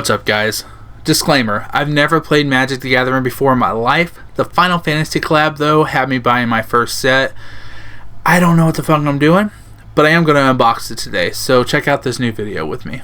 What's up, guys? Disclaimer, I've never played Magic the Gathering before in my life. The Final Fantasy collab, though, had me buying my first set. I don't know what the fuck I'm doing, but I am going to unbox it today, so check out this new video with me.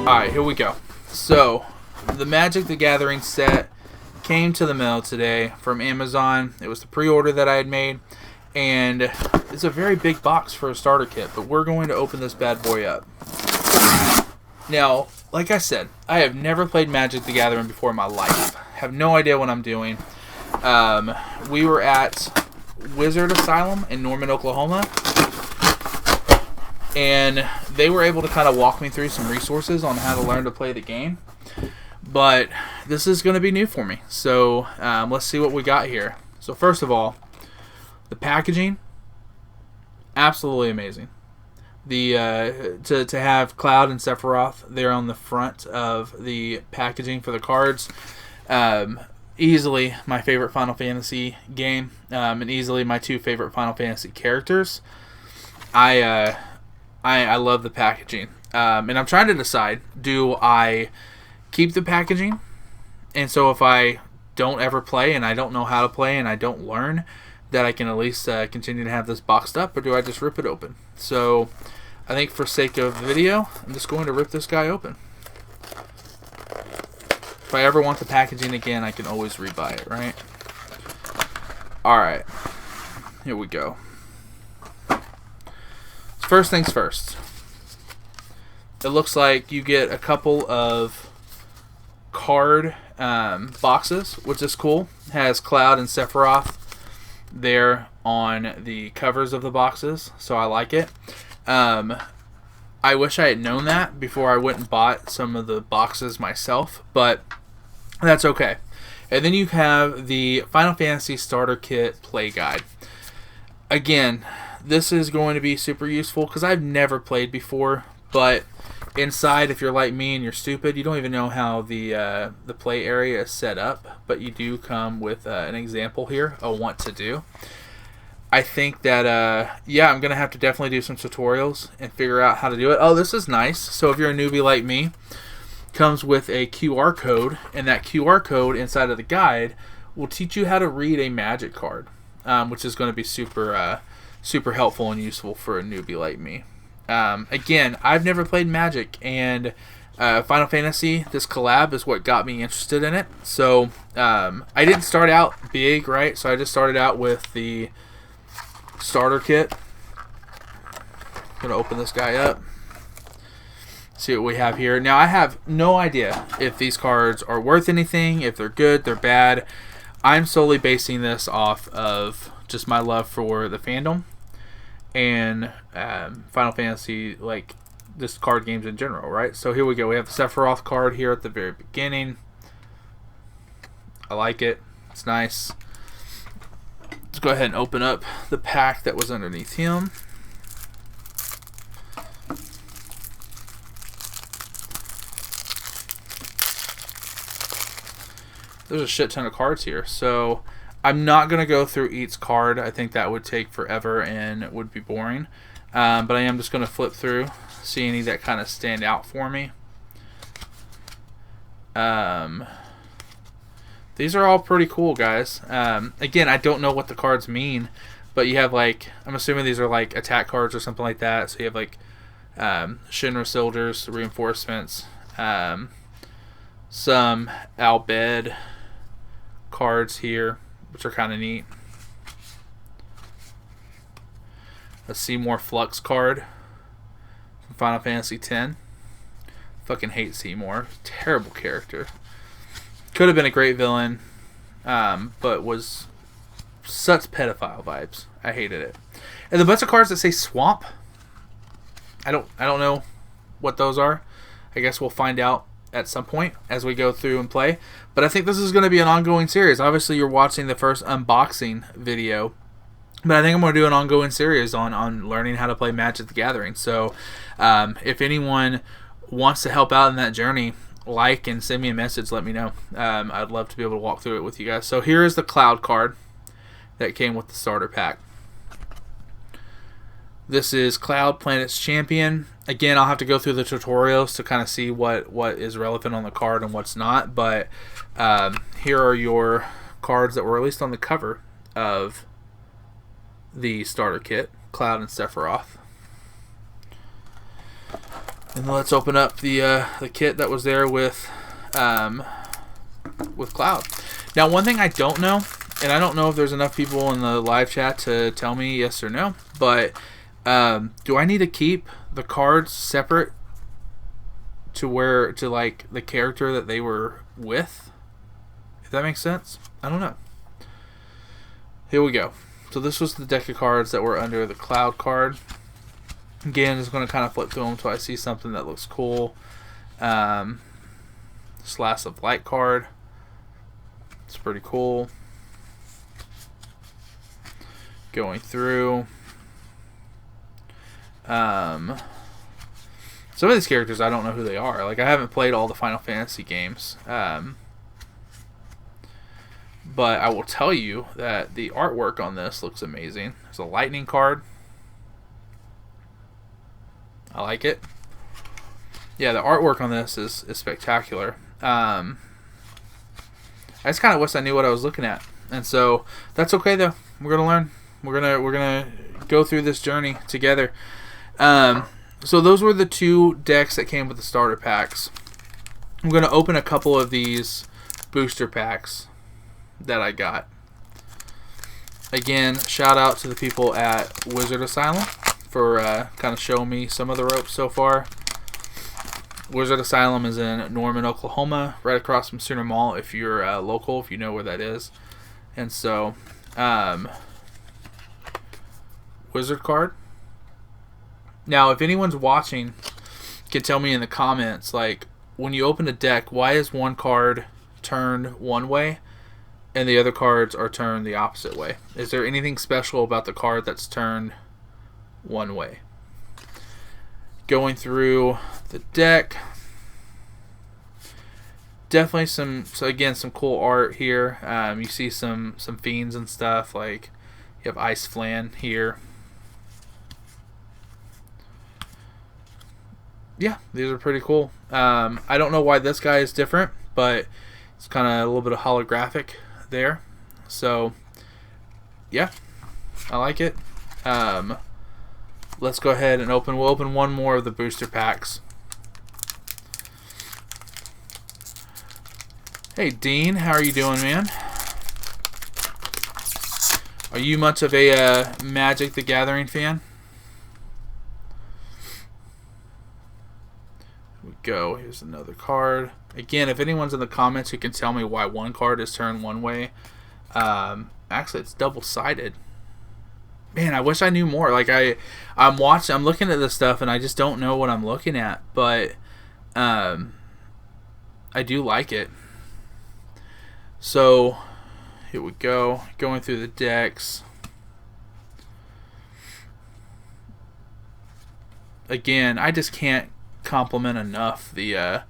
Alright, here we go. So, the Magic the Gathering set came to the mail today from Amazon. It was the pre-order that I had made, and it's a very big box for a starter kit, but we're going to open this bad boy up. Now, like I said, I have never played Magic the Gathering before in my life. Have no idea what I'm doing. We were at Wizard Asylum in Norman, Oklahoma, and they were able to kind of walk me through some resources on how to learn to play the game. But this is going to be new for me. So let's see what we got here. So first of all, the packaging, absolutely amazing. The to have Cloud and Sephiroth there on the front of the packaging for the cards. Easily my favorite Final Fantasy game, and easily my two favorite Final Fantasy characters. I love the packaging, and I'm trying to decide, do I keep the packaging, and so if I don't ever play and I don't know how to play and I don't learn, that I can at least continue to have this boxed up, or do I just rip it open? So I think for sake of the video, I'm just going to rip this guy open. If I ever want the packaging again, I can always rebuy it, right? Alright, here we go. First things first, it looks like you get a couple of card boxes, which is cool. It has Cloud and Sephiroth there on the covers of the boxes, so I like it. I wish I had known that before I went and bought some of the boxes myself, but that's okay. And then you have the Final Fantasy Starter Kit Play Guide. Again, this is going to be super useful because I've never played before, but inside, if you're like me and you're stupid, you don't even know how the play area is set up, but you do come with an example here of what to do. I think that, yeah, I'm going to have to definitely do some tutorials and figure out how to do it. Oh, this is nice. So if you're a newbie like me, comes with a QR code, and that QR code inside of the guide will teach you how to read a Magic card, which is going to be super helpful and useful for a newbie like me. Again, I've never played Magic, and Final Fantasy, this collab, is what got me interested in it. So I didn't start out big, right? So I just started out with the starter kit. I'm going to open this guy up. See what we have here. Now, I have no idea if these cards are worth anything, if they're good, they're bad. I'm solely basing this off of just my love for the fandom and Final Fantasy, like just card games in general, right? So here we go. We have the Sephiroth card here at the very beginning. I like it. It's nice. Let's go ahead and open up the pack that was underneath him. There's a shit ton of cards here, so I'm not going to go through each card. I think that would take forever and it would be boring. But I am just going to flip through see any that kind of stand out for me. These are all pretty cool, guys. Again, I don't know what the cards mean, but you have like, I'm assuming these are like attack cards or something like that. So you have like Shinra soldiers, reinforcements, some Albed cards here, which are kind of neat. A Seymour Flux card from Final Fantasy X. Fucking hate Seymour. Terrible character. Could have been a great villain, but was such pedophile vibes. I hated it. And a bunch of cards that say Swamp. I don't know what those are. I guess we'll find out at some point as we go through and play. But I think this is going to be an ongoing series. Obviously, you're watching the first unboxing video. But I think I'm going to do an ongoing series on learning how to play Magic the Gathering. So if anyone wants to help out in that journey, like and send me a message, let me know. I'd love to be able to walk through it with you guys. So here is the Cloud card that came with the starter pack. This is Cloud, Planet's Champion. Again, I'll have to go through the tutorials to kind of see what is relevant on the card and what's not. But here are your cards that were released on the cover of the starter kit, Cloud and Sephiroth. And let's open up the kit that was there with Cloud. Now, one thing I don't know, and I don't know if there's enough people in the live chat to tell me yes or no, but do I need to keep the cards separate to like the character that they were with? If that makes sense? I don't know. Here we go. So this was the deck of cards that were under the Cloud card. Again, just going to kind of flip through them until I see something that looks cool. Slash of Light card. It's pretty cool. Going through. Some of these characters I don't know who they are. Like, I haven't played all the Final Fantasy games. But I will tell you that the artwork on this looks amazing. There's a lightning card. I like it. Yeah, the artwork on this is spectacular. I just kind of wish I knew what I was looking at. And so that's okay though. We're gonna learn. We're gonna go through this journey together. So those were the two decks that came with the starter packs. I'm gonna open a couple of these booster packs that I got. Again, shout out to the people at Wizard Asylum for kind of showing me some of the ropes so far. Wizard Asylum is in Norman, Oklahoma, right across from Sooner Mall if you're local, if you know where that is. And so, Wizard card. Now, if anyone's watching, can tell me in the comments, like, when you open a deck, why is one card turned one way and the other cards are turned the opposite way? Is there anything special about the card that's turned one way? Going through the deck, definitely some cool art here. You see some fiends and stuff, like you have Ice Flan here. Yeah, these are pretty cool. I don't know why this guy is different, but it's kind of a little bit of holographic there. So yeah, I like it. Let's go ahead and open. We'll open one more of the booster packs. Hey Dean, how are you doing, man? Are you much of a Magic the Gathering fan? Here we go. Here's another card. Again, if anyone's in the comments who can tell me why one card is turned one way. Actually, it's double-sided. Man, I wish I knew more. Like I'm looking at this stuff and I just don't know what I'm looking at, but I do like it. So here we go, going through the decks. Again, I just can't compliment enough the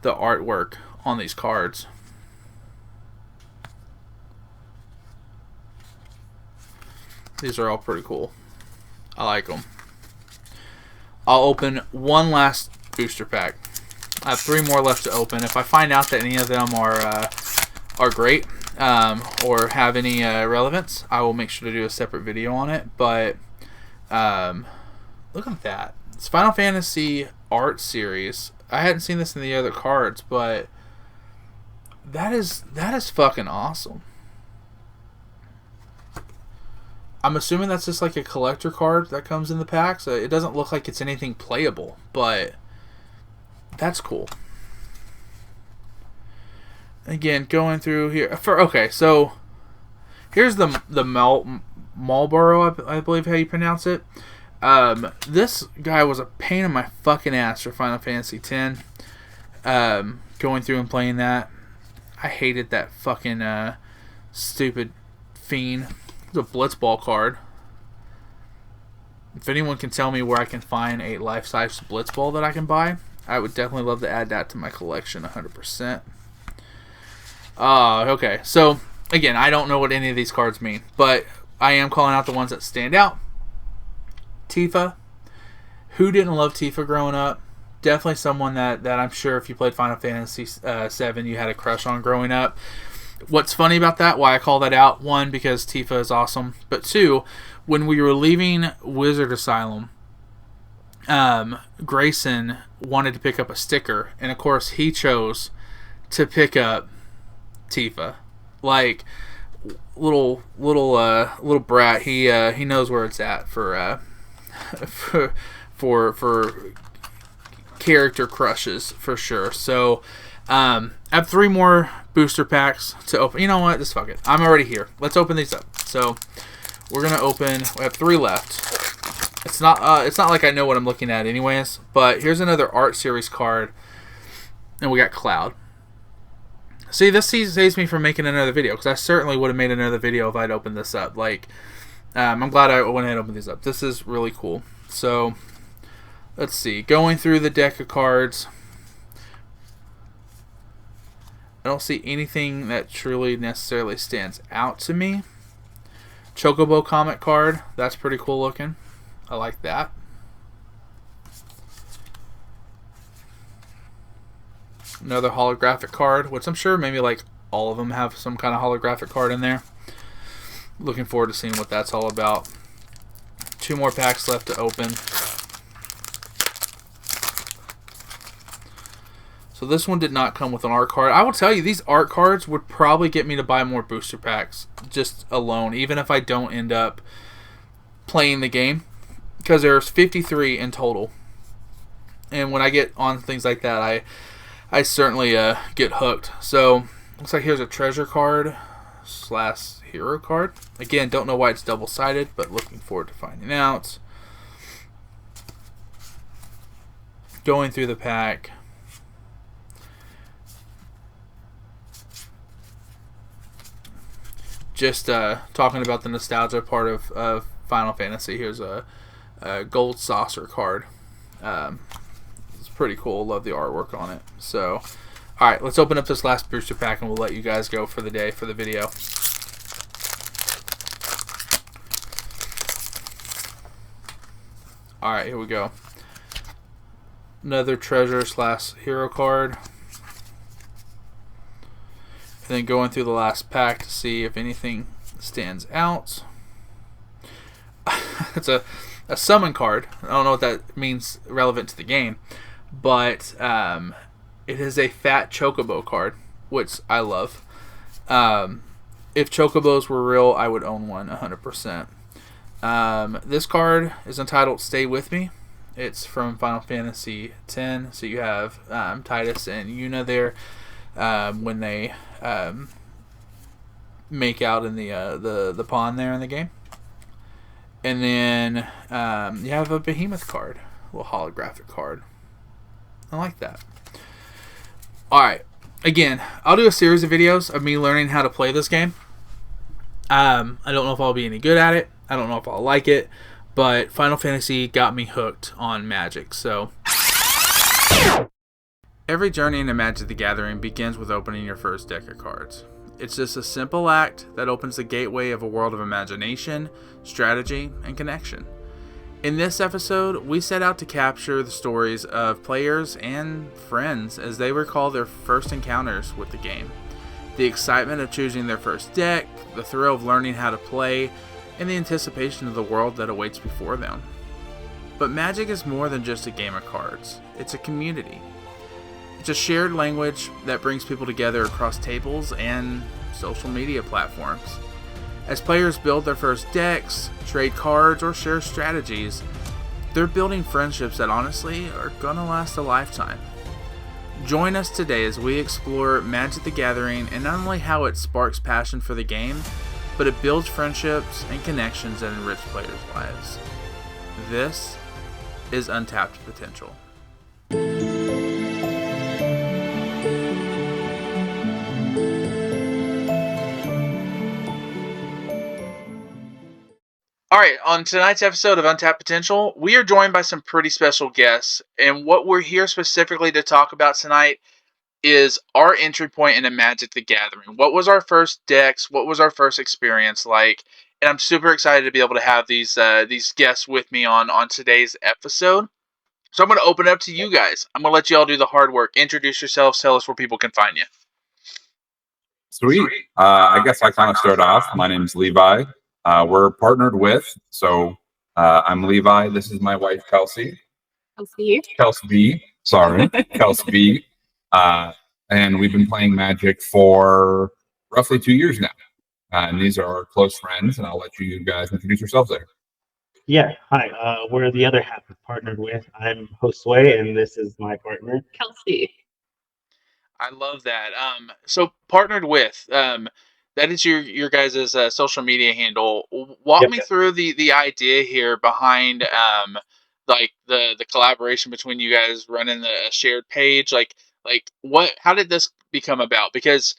artwork on these cards. These are all pretty cool. I like them. I'll open one last booster pack. I have 3 more left to open. If I find out that any of them are great or have any relevance, I will make sure to do a separate video on it. But look at that. It's Final Fantasy art series. I hadn't seen this in the other cards, but that is fucking awesome. I'm assuming that's just like a collector card that comes in the pack. So it doesn't look like it's anything playable, but that's cool. Again, going through here okay, so here's the Marlboro, I believe how you pronounce it. This guy was a pain in my fucking ass for Final Fantasy X. Going through and playing that, I hated that fucking stupid fiend. It's a Blitzball card. If anyone can tell me where I can find a life-size Blitzball that I can buy, I would definitely love to add that to my collection 100%. Okay, so again, I don't know what any of these cards mean, but I am calling out the ones that stand out. Tifa. Who didn't love Tifa growing up? Definitely someone that I'm sure if you played Final Fantasy VII, you had a crush on growing up. What's funny about that, why I call that out, 1, because Tifa is awesome, but 2, when we were leaving Wizard Asylum, Grayson wanted to pick up a sticker, and of course he chose to pick up Tifa. Like, little brat, he knows where it's at for character crushes for sure. So I have 3 more booster packs to open. You know what? Just fuck it. I'm already here. Let's open these up. So we're gonna open. We have 3 left. It's not like I know what I'm looking at, anyways. But here's another art series card, and we got Cloud. See, this saves me from making another video, because I certainly would have made another video if I'd opened this up. Like, I'm glad I went ahead and opened these up. This is really cool. So let's see. Going through the deck of cards, I don't see anything that truly necessarily stands out to me. Chocobo comic card. That's pretty cool looking. I like that. Another holographic card, which I'm sure maybe like all of them have some kind of holographic card in there. Looking forward to seeing what that's all about. 2 more packs left to open. So this one did not come with an art card. I will tell you, these art cards would probably get me to buy more booster packs just alone, even if I don't end up playing the game, because there's 53 in total. And when I get on things like that, I certainly get hooked. So looks like here's a treasure card / hero card. Again, don't know why it's double-sided, but looking forward to finding out. Going through the pack. Just talking about the nostalgia part of Final Fantasy. Here's a gold saucer card. It's pretty cool. Love the artwork on it. So, alright, let's open up this last booster pack and we'll let you guys go for the day for the video. Alright, here we go. Another treasure / hero card. And then going through the last pack to see if anything stands out. It's a summon card. I don't know what that means relevant to the game. But it is a fat chocobo card, which I love. If chocobos were real, I would own one 100%. This card is entitled Stay With Me. It's from Final Fantasy X. So you have Titus and Yuna there when they make out in the pond there in the game. And then you have a Behemoth card, a little holographic card. I like that. Alright, again, I'll do a series of videos of me learning how to play this game. I don't know if I'll be any good at it. I don't know if I'll like it. But Final Fantasy got me hooked on Magic, so... Every journey into Magic the Gathering begins with opening your first deck of cards. It's just a simple act that opens the gateway of a world of imagination, strategy, and connection. In this episode, we set out to capture the stories of players and friends as they recall their first encounters with the game. The excitement of choosing their first deck, the thrill of learning how to play, and the anticipation of the world that awaits before them. But Magic is more than just a game of cards. It's a community. It's a shared language that brings people together across tables and social media platforms. As players build their first decks, trade cards, or share strategies, they're building friendships that honestly are gonna last a lifetime. Join us today as we explore Magic the Gathering and not only how it sparks passion for the game, but it builds friendships and connections that enrich players' lives. This is Untapped Potential. All right, on tonight's episode of Untapped Potential, we are joined by some pretty special guests, and what we're here specifically to talk about tonight is our entry point into Magic the Gathering. What was our first decks? What was our first experience like? And I'm super excited to be able to have these guests with me on today's episode. So I'm going to open it up to you guys. I'm going to let you all do the hard work. Introduce yourselves. Tell us where people can find you. Sweet. I guess I kind of start off. My name's Levi. We're partnered with, I'm Levi. This is my wife, Kelsey. Kelsey B. Sorry, Kelsey B. And we've been playing Magic for roughly 2 years now. And these are our close friends, and I'll let you guys introduce yourselves there. Yeah, hi. We're the other half of Partnered With. I'm Josue, and this is my partner, Kelsey. I love that. So partnered with, that is your guys' social media handle. Walk me through the idea here behind like the collaboration between you guys running the shared page. Like how did this become about? Because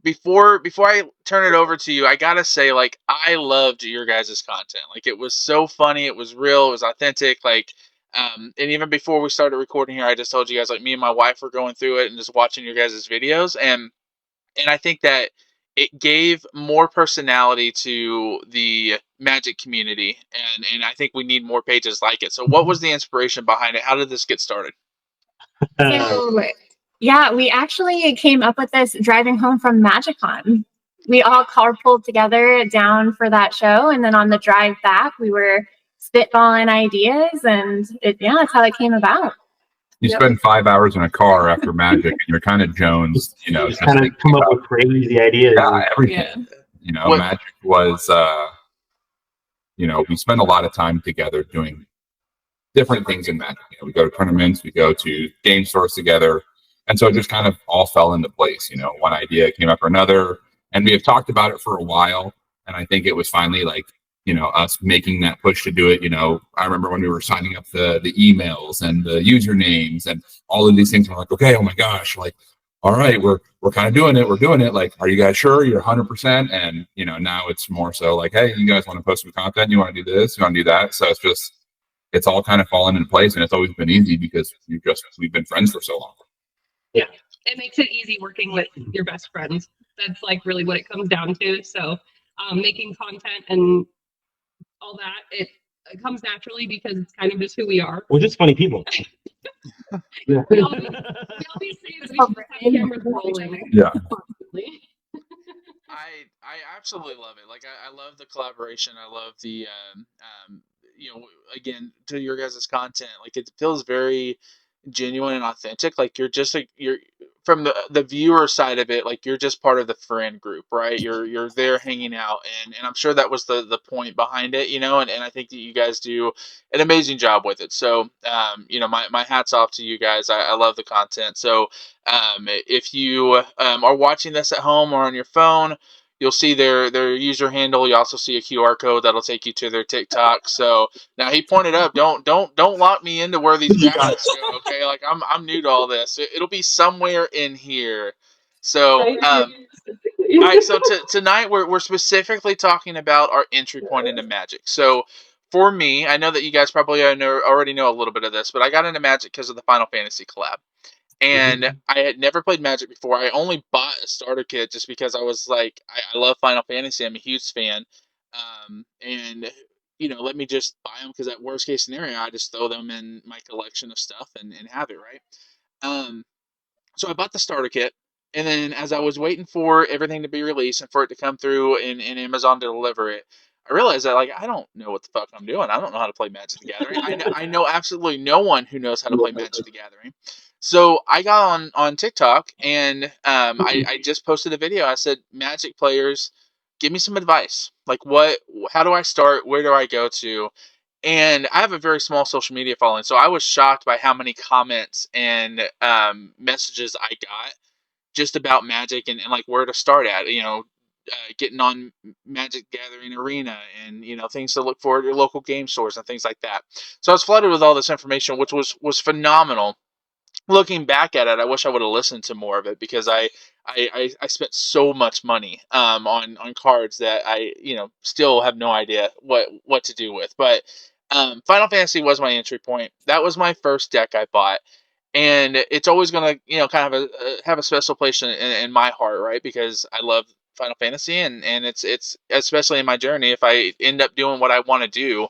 before I turn it over to you, I gotta say, like, I loved your guys' content. Like, it was so funny, it was real, it was authentic. Like, and even before we started recording here, I just told you guys, like, me and my wife were going through it and just watching your guys' videos, and I think that it gave more personality to the Magic community, and I think we need more pages like it. So, what was the inspiration behind it? How did this get started? So, yeah, we actually came up with this driving home from MagicCon. We all carpooled together down for that show, and then on the drive back, we were spitballing ideas, and that's how it came about. You spend 5 hours in a car after Magic, and you're kind of Jones, just kind of come up with crazy ideas. Yeah, everything. Yeah. Magic was, we spend a lot of time together doing different things in Magic. We go to tournaments, we go to game stores together. And so it just kind of all fell into place. One idea came after another, and we have talked about it for a while. And I think it was finally like, us making that push to do it. I remember when we were signing up the emails and the usernames and all of these things. We're like, okay, oh my gosh, like, all right, we're kind of doing it. We're doing it. Like, are you guys sure you're 100%? And, now it's more so like, hey, you guys want to post some content? You want to do this? You want to do that? So it's all kind of fallen into place, and it's always been easy because we've been friends for so long. Yeah, it makes it easy working with your best friends. That's like really what it comes down to. So making content and all that, it comes naturally because it's kind of just who we are. We're just funny people. We always say that we should have cameras rolling. Yeah. Constantly. I absolutely love it. Like, I love the collaboration. I love the again, to your guys' content. Like, it feels very genuine and authentic. Like, you're from the viewer side of it, like, you're just part of the friend group, right? You're there hanging out, and I'm sure that was the point behind it, and I think that you guys do an amazing job with it. So my hat's off to you guys. I love the content. So if you are watching this at home or on your phone, you'll see their user handle. You also see a QR code that'll take you to their TikTok. So now he pointed up, don't lock me into where these graphics go. Okay, like I'm new to all this. It'll be somewhere in here. So all right. So tonight we're specifically talking about our entry point into Magic. So for me, I know that you guys probably already know a little bit of this, but I got into Magic because of the Final Fantasy collab. And I had never played Magic before. I only bought a starter kit just because I was like, I love Final Fantasy. I'm a huge fan. And let me just buy them, because that worst case scenario, I just throw them in my collection of stuff and have it, right? Um, so I bought the starter kit, and then as I was waiting for everything to be released and for it to come through and Amazon to deliver it, I realized that, like, I don't know what the fuck I'm doing. I don't know how to play Magic the Gathering. I know absolutely no one who knows how to play Magic the Gathering. So I got on TikTok, and I just posted a video. I said, Magic players, give me some advice. Like, how do I start? Where do I go to? And I have a very small social media following, so I was shocked by how many comments and messages I got just about Magic, and like where to start at. Getting on Magic Gathering Arena, and things to look for at your local game stores and things like that. So I was flooded with all this information, which was phenomenal. Looking back at it, I wish I would have listened to more of it, because I spent so much money on cards that I still have no idea what to do with. But Final Fantasy was my entry point. That was my first deck I bought, and it's always gonna kind of have a special place in my heart, right? Because I love Final Fantasy, and it's especially in my journey. If I end up doing what I want to do,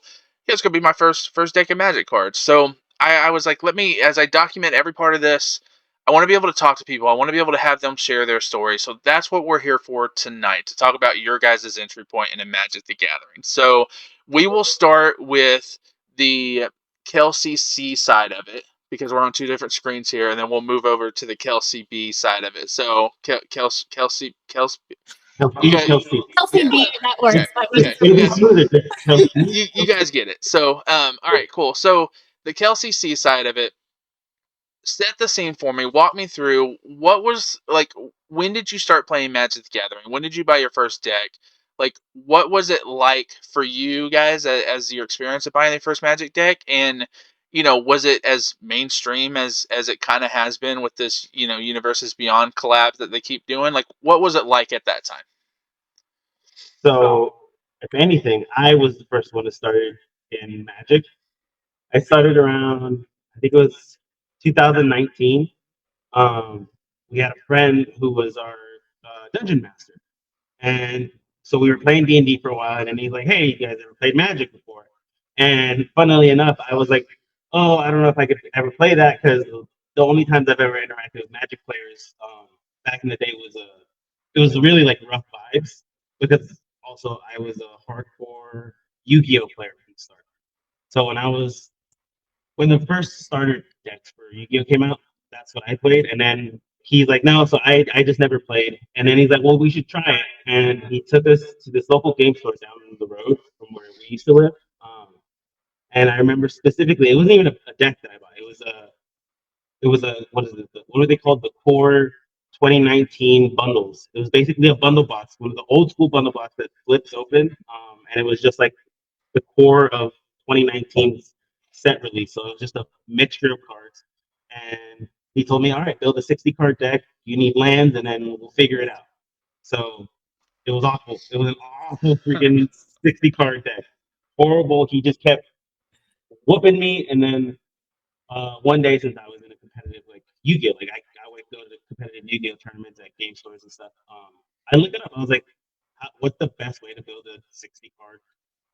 it's gonna be my first deck of Magic cards. So I was like, as I document every part of this, I want to be able to talk to people. I want to be able to have them share their story. So that's what we're here for tonight, to talk about your guys' entry point into Magic the Gathering. So we will start with the Kelsey C side of it, because we're on two different screens here, and then we'll move over to the Kelsey B side of it. So Kelsey, you guys, Kelsey. Healthy beat, that works. okay, That works. okay. It'll be smoother. Kelsey. You guys get it. So all right, cool. So the Kelsey C side of it, set the scene for me. Walk me through, what was like, when did you start playing Magic the Gathering? When did you buy your first deck? Like, what was it like for you guys as your experience of buying the first Magic deck? And was it as mainstream as it kind of has been with this Universes Beyond collab that they keep doing? Like, what was it like at that time? So, if anything, I was the first one to start in Magic. I started around, I think it was 2019. We had a friend who was our dungeon master, and so we were playing D&D for a while, and then he's like, "Hey, you guys ever played Magic before?" And funnily enough, I was like, "Oh, I don't know if I could ever play that, because the only times I've ever interacted with Magic players back in the day it was really like rough vibes, because also I was a hardcore Yu-Gi-Oh player from the start. So when the first starter decks for Yu-Gi-Oh came out, that's what I played. And then he's like, no, so I just never played. And then he's like, well, we should try it. And he took us to this local game store down the road from where we used to live. And I remember specifically, it wasn't even a deck that I bought. It was a what is it? What are they called? The core 2019 bundles. It was basically a bundle box, one of the old school bundle box that flips open, and it was just like the core of 2019's set release. So it was just a mixture of cards. And he told me, all right, build a 60 card deck. You need lands, and then we'll figure it out. So it was awful. It was an awful freaking 60 card deck. Horrible. He just kept whooping me. And then one day, since I was in a competitive like Yu-Gi-Oh, like I would go to competitive Yu-Gi-Oh tournaments at game stores and stuff. I looked it up. I was like, what's the best way to build a 60 card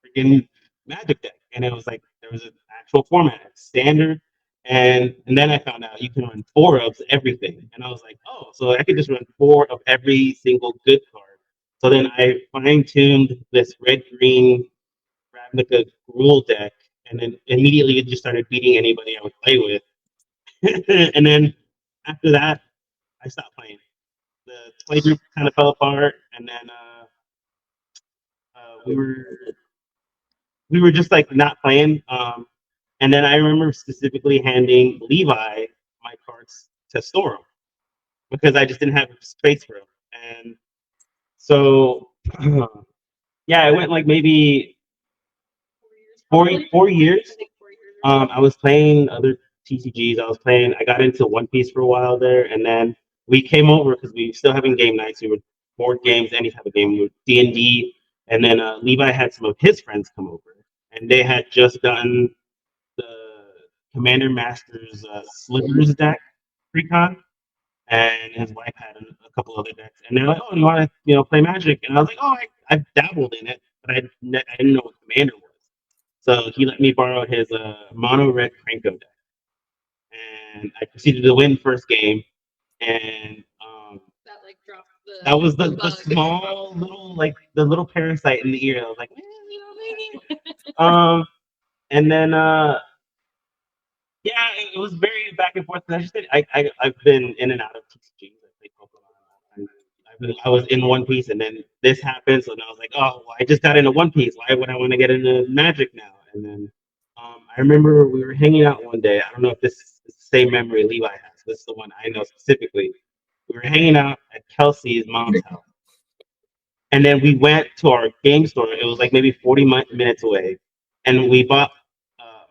freaking Magic deck? And it was like there was an actual format, standard, and then I found out you can run four of everything, and I was like, oh, so I could just run four of every single good card. So then I fine tuned this red green Ravnica rule deck, and then immediately it just started beating anybody I would play with. And then after that, I stopped playing. The play group kind of fell apart, and then we were just like not playing. And then I remember specifically handing Levi my cards to store them, because I just didn't have space for them. And so, yeah, I went like maybe 4 years. I was playing other TCGs. I got into One Piece for a while there, and then we came over because we were still having game nights. We were board games, any type of game. We were D&D, and then Levi had some of his friends come over, and they had just gotten the Commander Master's Slivers deck pre-con, and his wife had a couple other decks, and they're like, "Oh, you want to play Magic?" And I was like, "Oh, I've dabbled in it, but I didn't know what Commander was." So he let me borrow his mono red Cranko deck, and I proceeded to win first game. And That like dropped the. that was the bug. small little the little parasite in the ear. I was like, You know, maybe. and then yeah, it was very back and forth. And I just I've been in and out of TCGs. I played Pokemon. And I was in One Piece, and then this happened. So then I was like, oh, well, I just got into One Piece. Why would I want to get into Magic now? And then I remember we were hanging out one day. I don't know if this is the same memory Levi has. This is the one I know specifically. We were hanging out at Kelsey's mom's house. And then we went to our game store. It was like maybe 40 minutes away. And we bought,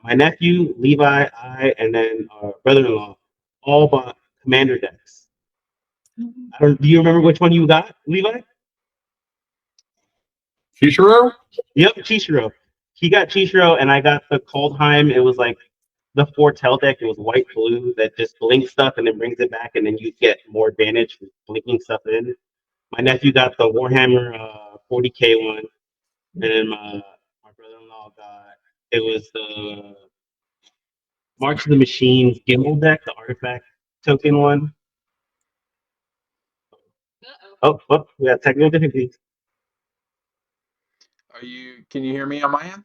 my nephew, Levi, I, and then our brother-in-law all bought commander decks. Do you remember which one you got, Levi? Shishiro? Yep, Chishiro. He got Chishiro, and I got the Coldheim. It was like the Foretell deck. It was white blue that just blinks stuff and then brings it back, and then you get more advantage from blinking stuff in. My nephew got the Warhammer 40K one, and then my brother-in-law got it was the March of the Machines Gimbal deck, the artifact token one. Oh, we got technical difficulties. Can you hear me on my end?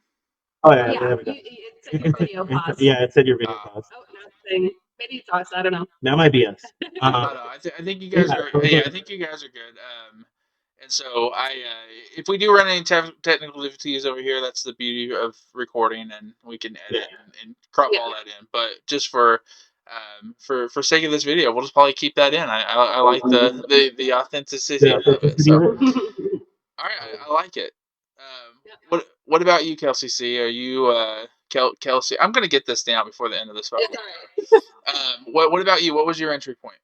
Oh yeah, Yeah, there we go. it said your video pause. Yeah, it said your video pause. Oh, now it's saying maybe it's us. I don't know. That might be us. No, I think you guys yeah, are. Yeah, I think you guys are good. And so if we do run any technical difficulties over here, that's the beauty of recording, and we can edit and crop all that in. But just for sake of this video, we'll just probably keep that in. I like the authenticity of it. So, all right, I like it. What about you, Kelsey C? Are you Kelsey? I'm gonna get this down before the end of this fucking video. What about you? What was your entry point?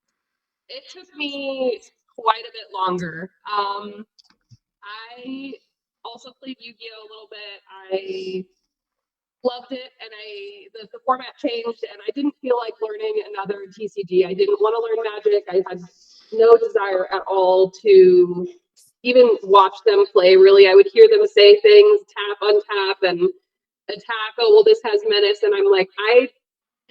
It took me quite a bit longer. I also played Yu-Gi-Oh! A little bit. I loved it, and the format changed, and I didn't feel like learning another TCG. I didn't want to learn Magic. I had no desire at all to even watch them play. Really, I would hear them say things, tap, untap, and attack. Oh, well, this has menace, and I'm like, I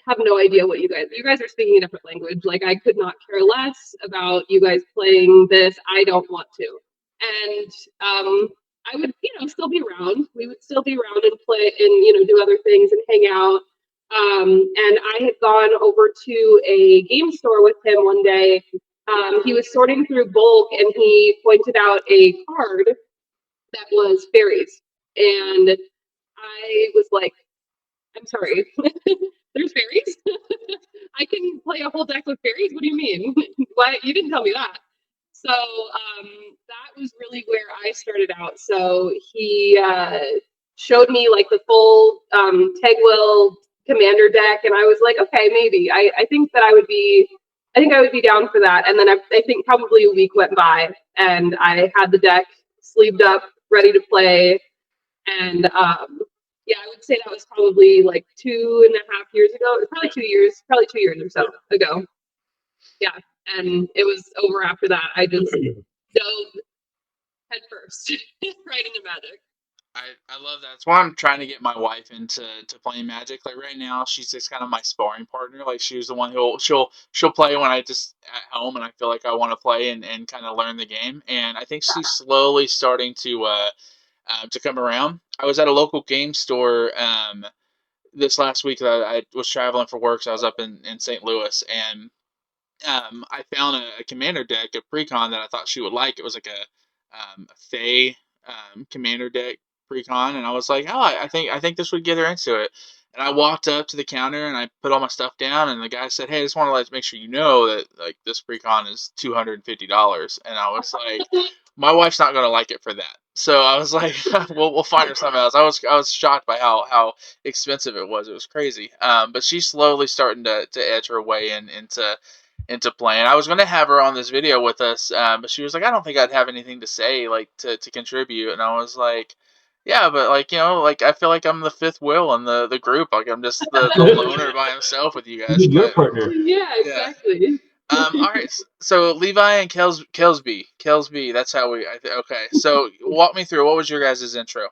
have no idea what you guys are speaking a different language. Like, I could not care less about you guys playing this. I don't want to. And I would, still be around. We would still be around and play and, do other things and hang out. And I had gone over to a game store with him one day. He was sorting through bulk, and he pointed out a card that was fairies. And I was like, I'm sorry. There's fairies? I can play a whole deck with fairies? What do you mean? Why? You didn't tell me that. So that was really where I started out. So he showed me like the full Tegwell commander deck, and I was like, okay, maybe. I think I would be down for that. And then I think probably a week went by, and I had the deck sleeved up, ready to play. And yeah, I would say that was probably like 2.5 years ago. Probably 2 years or so ago. Yeah, and it was over after that. I just dove head first right into Magic. I love that. That's why I'm trying to get my wife into playing Magic. Like right now, she's just kind of my sparring partner. Like she's the one she'll play when I just at home and I feel like I want to play and kind of learn the game. And I think she's slowly starting to come around. I was at a local game store this last week that I was traveling for work. So I was up in St. Louis, and I found a commander deck, a precon that I thought she would like. It was like a Fae commander deck precon, and I was like, oh, I think this would get her into it. And I walked up to the counter and I put all my stuff down, and the guy said, hey, I just want to make sure you know that like this precon is $250. And I was like, my wife's not gonna like it for that. So I was like, we'll find her something else. I was shocked by how expensive it was. It was crazy. But she's slowly starting to edge her way into playing. I was going to have her on this video with us, but she was like, I don't think I'd have anything to say, like, to contribute. And I was like, yeah, but, like, like, I feel like I'm the fifth wheel in the group. Like, I'm just the loner by himself with you guys. Your partner. Yeah, exactly. All right, so Levi and Kelsby, that's how okay. So walk me through, what was your guys' intro?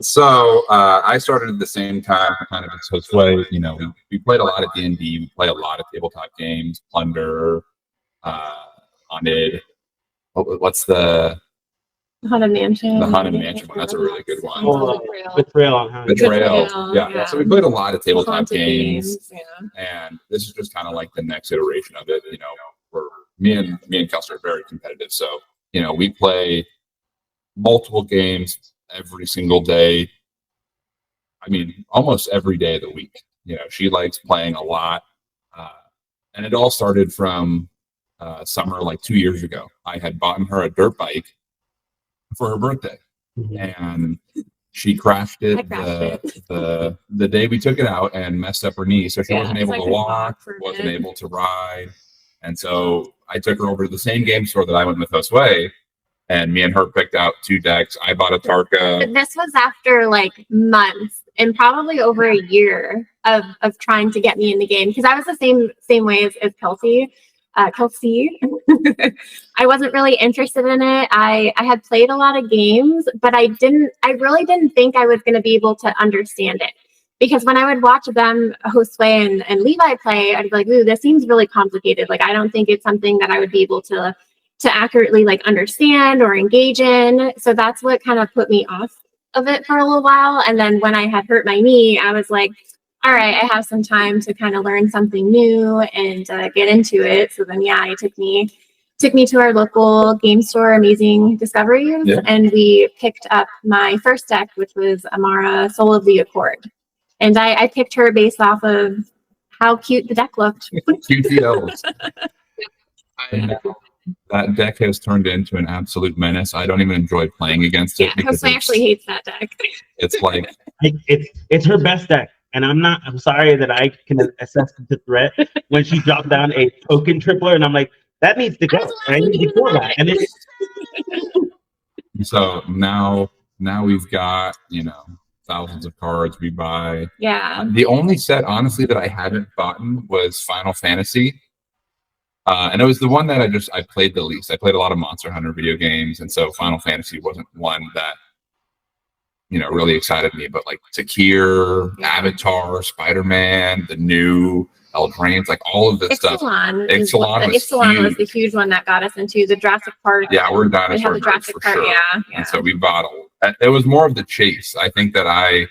So I started at the same time, kind of as Josue. You know, we played a lot of D&D. We play a lot of tabletop games, Plunder, Haunted. What's Haunted Mansion. the Haunted Mansion one? That's a really good one. Oh, Betrayal on Haunted. Betrayal. Yeah. So we played a lot of tabletop Haunted games, Yeah. and this is just kind of like the next iteration of it. You know, where me and Kelsey are very competitive. So you know, we play multiple games every single day. I mean, almost every day of the week. You know, she likes playing a lot, uh, and it all started from summer like 2 years ago. I had bought her a dirt bike for her birthday, and she crashed it, the day we took it out and messed up her knee, so she wasn't able to walk, wasn't able to ride, and so I took her over to the same game store that I went with Josue, and me and her picked out 2 decks. I bought a Tarka. This was after like months and probably over a year of trying to get me in the game because I was the same way as Kelsey. Kelsey. I wasn't really interested in it. I had played a lot of games, but I really didn't think I was going to be able to understand it. Because when I would watch them, Josue and Levi play, I'd be like, ooh, this seems really complicated. Like, I don't think it's something that I would be able to accurately like understand or engage in. So that's what kind of put me off of it for a little while. And then when I had hurt my knee, I was like, all right, I have some time to kind of learn something new and get into it. So then, yeah, it took me to our local game store, Amazing Discoveries, and we picked up my first deck, which was Amara, Soul of the Accord. And I picked her based off of how cute the deck looked. QTLs. That deck has turned into an absolute menace. I don't even enjoy playing against it. Yeah, Josue actually hates that deck. It's like it's her best deck. And I'm sorry that I can assess the threat when she dropped down a token tripler, and I'm like, that needs to go. And I need to kill that. And so now we've got, you know, thousands of cards we buy. Yeah. The only set, honestly, that I hadn't bought was Final Fantasy. And it was the one that I played the least. I played a lot of Monster Hunter video games, and so Final Fantasy wasn't one that, you know, really excited me. But like Takir, Avatar, Spider-Man, the new Eldraine, like all of this stuff. Ixalan was the huge one that got us into the Jurassic Park. Yeah, we're dinosaur. We have the Jurassic Park, sure. Yeah. And so we bought it was more of the chase. I think that I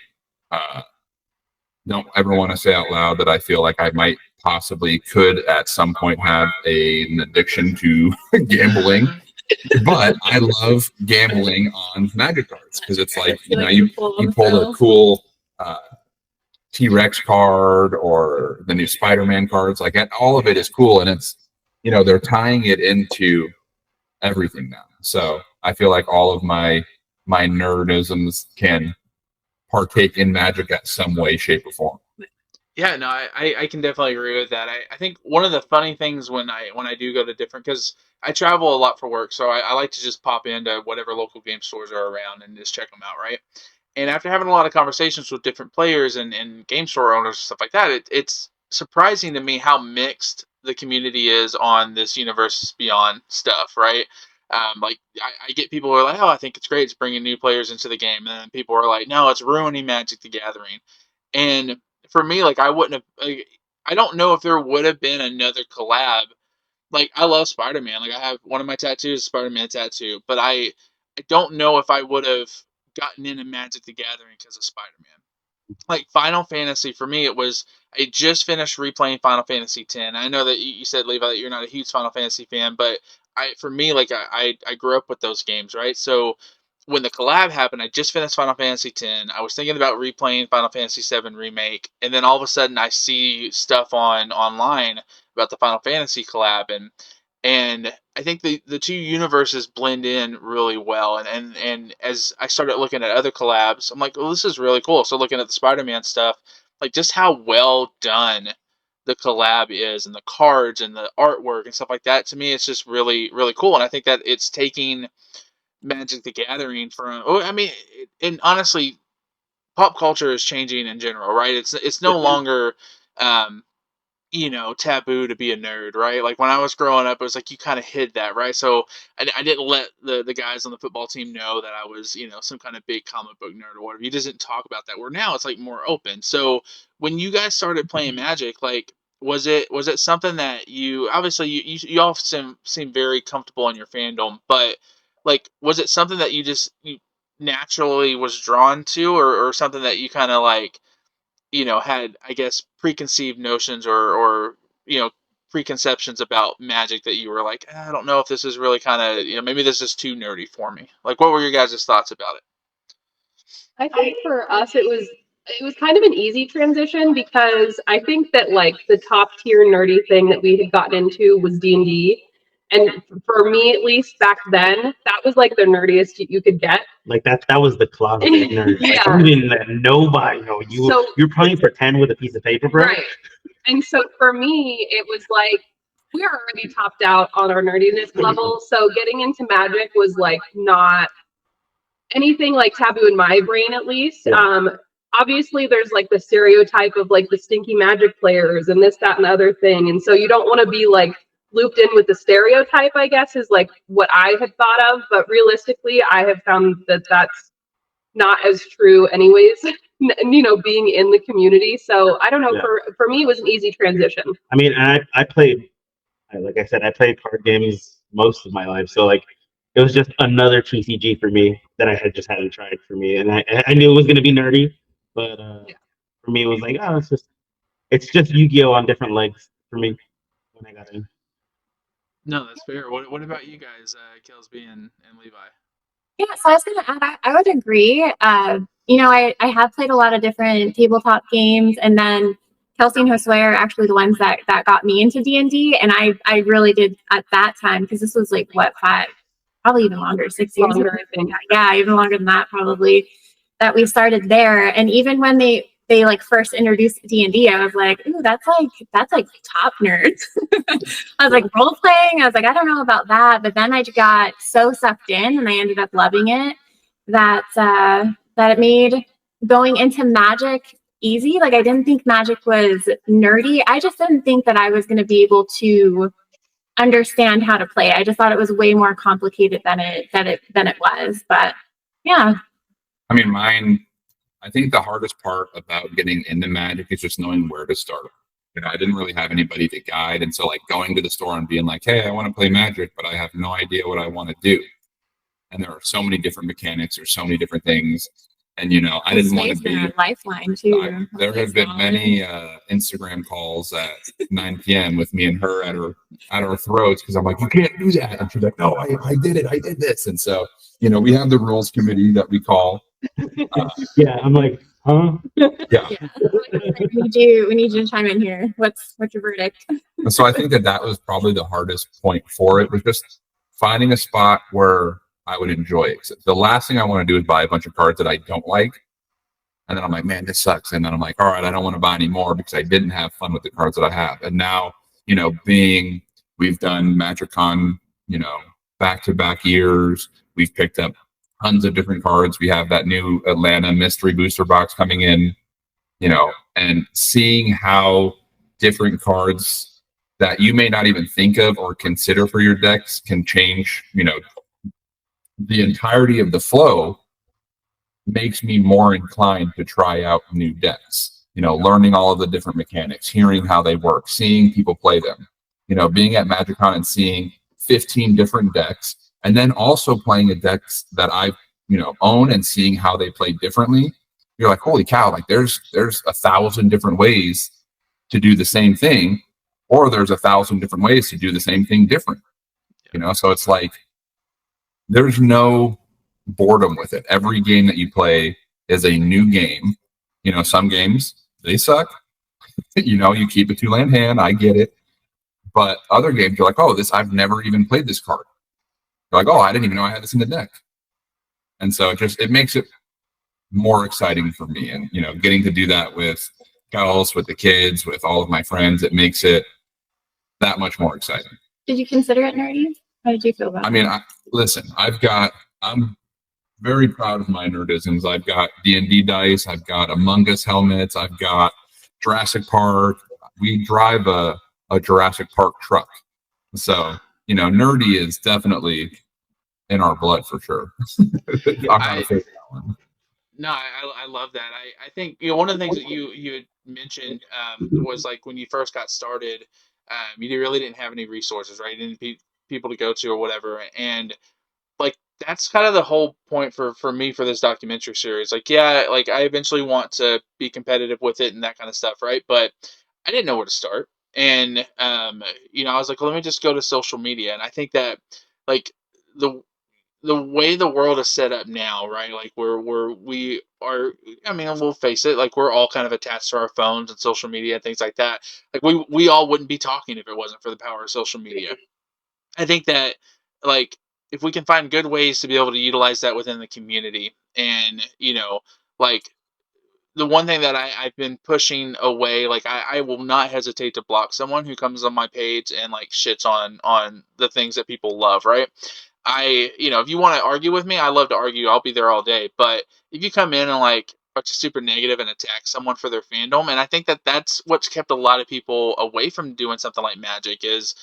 don't ever want to say out loud that I feel like I might could at some point have an addiction to gambling, but I love gambling on Magic cards because it's like, you know, you pull a cool T-Rex card or the new Spider-Man cards, like all of it is cool, and it's, you know, they're tying it into everything now. So I feel like all of my nerdisms can partake in Magic at some way, shape, or form. Yeah, no, I can definitely agree with that. I think one of the funny things when I do go to different, because I travel a lot for work, so I like to just pop into whatever local game stores are around and just check them out, right? And after having a lot of conversations with different players and game store owners and stuff like that, it's surprising to me how mixed the community is on this Universes Beyond stuff, right? Like I get people who are like, oh, I think it's great, it's bringing new players into the game, and then people are like, no, it's ruining Magic the Gathering. And for me, like, I wouldn't have. Like, I don't know if there would have been another collab. Like, I love Spider-Man. Like, I have one of my tattoos, Spider-Man tattoo. But I don't know if I would have gotten into Magic the Gathering because of Spider-Man. Like, Final Fantasy, for me, I just finished replaying Final Fantasy X. I know that you said, Levi, that you're not a huge Final Fantasy fan, but for me, like, I grew up with those games, right? So when the collab happened, I just finished Final Fantasy X. I was thinking about replaying Final Fantasy VII Remake, and then all of a sudden I see stuff online about the Final Fantasy collab, and I think the two universes blend in really well. And as I started looking at other collabs, I'm like, well, this is really cool. So looking at the Spider-Man stuff, like just how well done the collab is, and the cards and the artwork and stuff like that. To me, it's just really, really cool. And I think that it's taking Magic the Gathering from, I mean, and honestly, pop culture is changing in general, right? It's no longer taboo to be a nerd, right? Like when I was growing up, it was like you kind of hid that, right? So I didn't let the guys on the football team know that I was, some kind of big comic book nerd or whatever. You just didn't talk about that. Where now it's like more open. So when you guys started playing Magic, like was it something that you obviously you all seem very comfortable in your fandom, but like was it something that you naturally was drawn to, or something that you kind of like had, I guess, preconceived notions or preconceptions about Magic that you were like, I don't know if this is really kind of, maybe this is too nerdy for me. Like, what were your guys' thoughts about it? I think for us it was kind of an easy transition because I think that like the top tier nerdy thing that we had gotten into was D&D. And for me, at least back then, that was like the nerdiest you could get. Like that was the closet nerd. Like, Yeah. you didn't let nobody know you're playing pretend with a piece of paper, bro. Right. And so for me, it was like we were already topped out on our nerdiness level. So getting into Magic was like not anything like taboo in my brain, at least. Yeah. Obviously there's like the stereotype of like the stinky Magic players and this, that, and the other thing. And so you don't want to be like looped in with the stereotype, I guess, is like what I had thought of. But realistically, I have found that that's not as true anyways, being in the community. So I don't know, Yeah. for me, it was an easy transition. I mean, I played, like I said, I played card games most of my life. So like, it was just another TCG for me that I hadn't tried for me. And I knew it was going to be nerdy, but for me, it was like, oh, it's just Yu-Gi-Oh! On different legs for me when I got in. No, that's fair. What about you guys, Kelsby and Levi? Yeah, so I was gonna add, I would agree. I have played a lot of different tabletop games, and then Kelsey and Josue are actually the ones that got me into D&D, and I really did at that time, because this was like what, probably even longer, 6 years Longer, ago. I think. Yeah, even longer than that probably, that we started there. And even when they like first introduced D&D, I was like, ooh, that's like top nerds. I was like, role playing, I was like, I don't know about that. But then I got so sucked in and I ended up loving it that it made going into Magic easy. Like, I didn't think Magic was nerdy. I just didn't think that I was going to be able to understand how to play. I just thought it was way more complicated than it was. But yeah. I mean, I think the hardest part about getting into Magic is just knowing where to start. I didn't really have anybody to guide, and so like going to the store and being like, hey, I want to play Magic, but I have no idea what I want to do. And there are so many different mechanics, or so many different things. And I didn't want to be a lifeline too. There have been many Instagram calls at 9 p.m. with me and her at our throats, because I'm like, you can't do that, and she's like, no, I did it, I did this. And so we have the rules committee that we call. Yeah, I'm like, huh? Yeah. We need you to chime in here. What's your verdict? And so I think that was probably the hardest point for it, was just finding a spot where I would enjoy it. The last thing I want to do is buy a bunch of cards that I don't like, and then I'm like, man, this sucks. And then I'm like, all right, I don't want to buy any more because I didn't have fun with the cards that I have. And now, we've done MagicCon, back-to-back years. We've picked up tons of different cards. We have that new Atlanta mystery booster box coming in, and seeing how different cards that you may not even think of or consider for your decks can change, the entirety of the flow, makes me more inclined to try out new decks. Learning all of the different mechanics, hearing how they work, seeing people play them, being at MagicCon and seeing 15 different decks, and then also playing a decks that I, own, and seeing how they play differently. You're like, holy cow, like there's 1,000 different ways to do the same thing, or there's 1,000 different ways to do the same thing different. So it's like, there's no boredom with it. Every game that you play is a new game. Some games, they suck. You keep a 2-land hand, I get it. But other games, you're like, oh, I've never even played this card. You're like, oh, I didn't even know I had this in the deck. And so it makes it more exciting for me. And, getting to do that with girls, with the kids, with all of my friends, it makes it that much more exciting. Did you consider it nerdy? How did you feel about it? I mean, listen, I'm very proud of my nerdisms. I've got D&D dice, I've got Among Us helmets, I've got Jurassic Park, we drive a Jurassic Park truck. So, nerdy is definitely in our blood for sure. No, I love that. I think one of the things that you had mentioned was like when you first got started, you really didn't have any resources, right? You didn't people to go to or whatever, and like that's kind of the whole point for me for this documentary series. Like, yeah, like I eventually want to be competitive with it and that kind of stuff, right? But I didn't know where to start, and I was like, well, let me just go to social media, and I think that like the the way the world is set up now, right? Like we are. I mean, we'll face it. Like we're all kind of attached to our phones and social media and things like that. Like we all wouldn't be talking if it wasn't for the power of social media. I think that like if we can find good ways to be able to utilize that within the community, and like the one thing that I've been pushing away, like I will not hesitate to block someone who comes on my page and like shits on the things that people love, right? If you want to argue with me, I love to argue. I'll be there all day. But if you come in and like are just super negative and attack someone for their fandom, and I think that that's what's kept a lot of people away from doing something like Magic is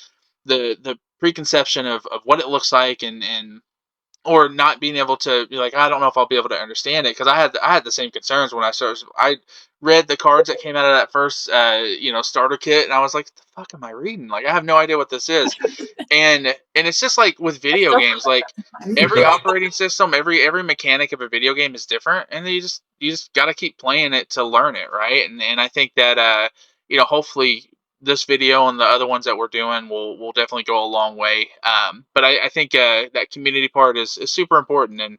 the preconception of what it looks like and or not being able to be like, I don't know if I'll be able to understand it, because I had the same concerns when I started. I read the cards that came out of that first starter kit, and I was like, what the fuck am I reading? Like I have no idea what this is. And it's just like with video games, like every operating system, every mechanic of a video game is different, and you just got to keep playing it to learn it, right? And I think that hopefully this video and the other ones that we're doing will definitely go a long way. But I think that community part is super important, and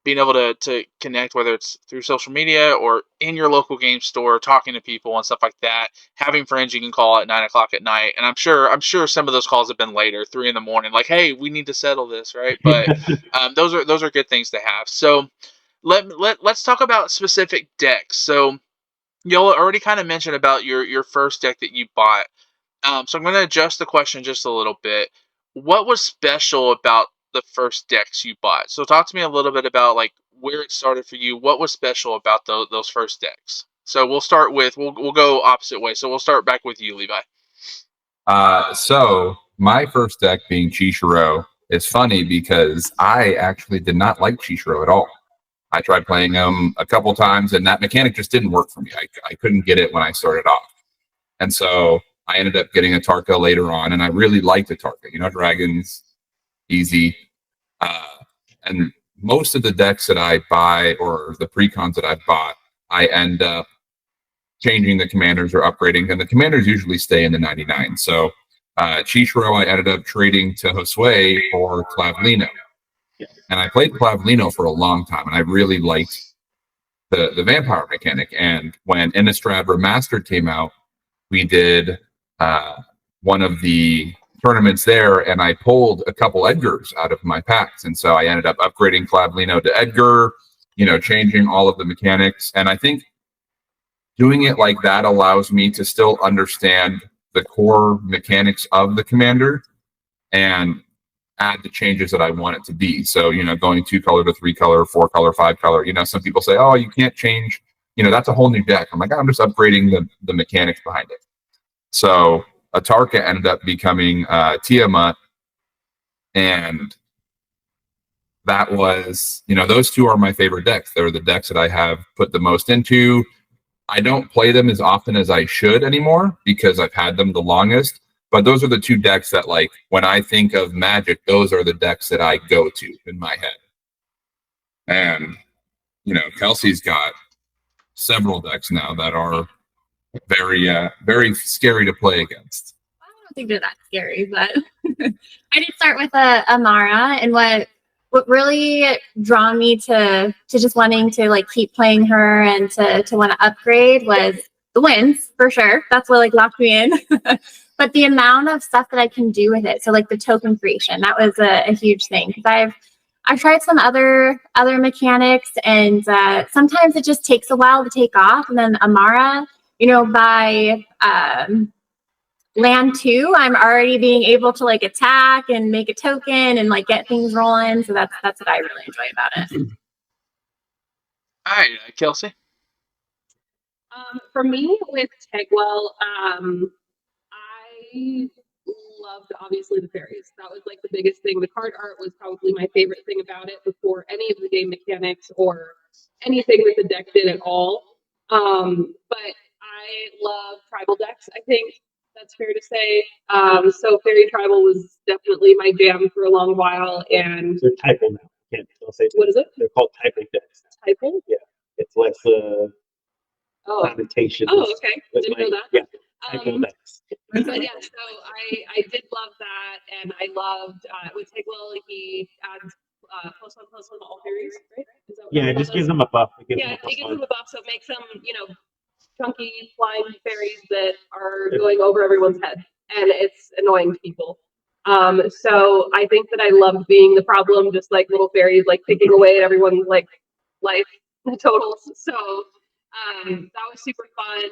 being able to connect, whether it's through social media or in your local game store, talking to people and stuff like that, having friends you can call at 9:00 at night. And I'm sure some of those calls have been later, 3 a.m, like, hey, we need to settle this, right? But those are good things to have. So let's talk about specific decks. So y'all already kind of mentioned about your first deck that you bought. So I'm going to adjust the question just a little bit. What was special about the first decks you bought? So talk to me a little bit about like where it started for you. What was special about those first decks? So we'll start with we'll go opposite way. So we'll start back with you, Levi. So my first deck being Chishiro is funny because I actually did not like Chishiro at all. I tried playing him a couple times, and that mechanic just didn't work for me. I couldn't get it when I started off. And so I ended up getting a Tarka later on, and I really liked a Tarka. Dragons, easy. And most of the decks that I buy or the precons that I've bought, I end up changing the commanders or upgrading, and the commanders usually stay in the 99. So Chishiro, I ended up trading to Josue for Clavlino. And I played Clavlino for a long time, and I really liked the vampire mechanic. And when Innistrad Remastered came out, we did one of the tournaments there, and I pulled a couple Edgars out of my packs. And so I ended up upgrading Clavlino to Edgar, changing all of the mechanics. And I think doing it like that allows me to still understand the core mechanics of the commander and add the changes that I want it to be. So, going 2-color to 3-color, 4-color, 5-color, some people say, oh, you can't change, that's a whole new deck. I'm like, I'm just upgrading the mechanics behind it. So Atarka ended up becoming Tiamat, and that was, those two are my favorite decks. They're the decks that I have put the most into. I don't play them as often as I should anymore because I've had them the longest. But those are the two decks that, like, when I think of Magic, those are the decks that I go to in my head. And, Kelsey's got several decks now that are very, very scary to play against. I don't think they're that scary, but I did start with Amara, and what really drew me to just wanting to like keep playing her and to want to upgrade was the wins, for sure. That's what like locked me in. But the amount of stuff that I can do with it, so like the token creation, that was a huge thing, because I've tried some other mechanics, and sometimes it just takes a while to take off. And then Amara, by land 2, I'm already being able to like attack and make a token and like get things rolling. So that's what I really enjoy about it. All right, Kelsey. For me with Tegwell, I loved obviously the fairies. That was like the biggest thing. The card art was probably my favorite thing about it before any of the game mechanics or anything that the deck did at all. But I love tribal decks. I think that's fair to say. So fairy tribal was definitely my jam for a long while. And They're typo now. Can't still say what is it? They're called typo decks. Typo? Yeah, it's less Oh, connotations. oh, okay. with Didn't know that. Yeah, typo Um, decks. but yeah, so I did love that, and I loved with Tigwell. He adds plus one to all fairies, right? Is that what Yeah, it that just is? gives them a buff. It gives Yeah, them a it gives plus them a buff, so it makes them chunky flying fairies that are going over everyone's head, and it's annoying to people. So I think that I loved being the problem, just like little fairies like picking away at everyone's like life totals. So that was super fun.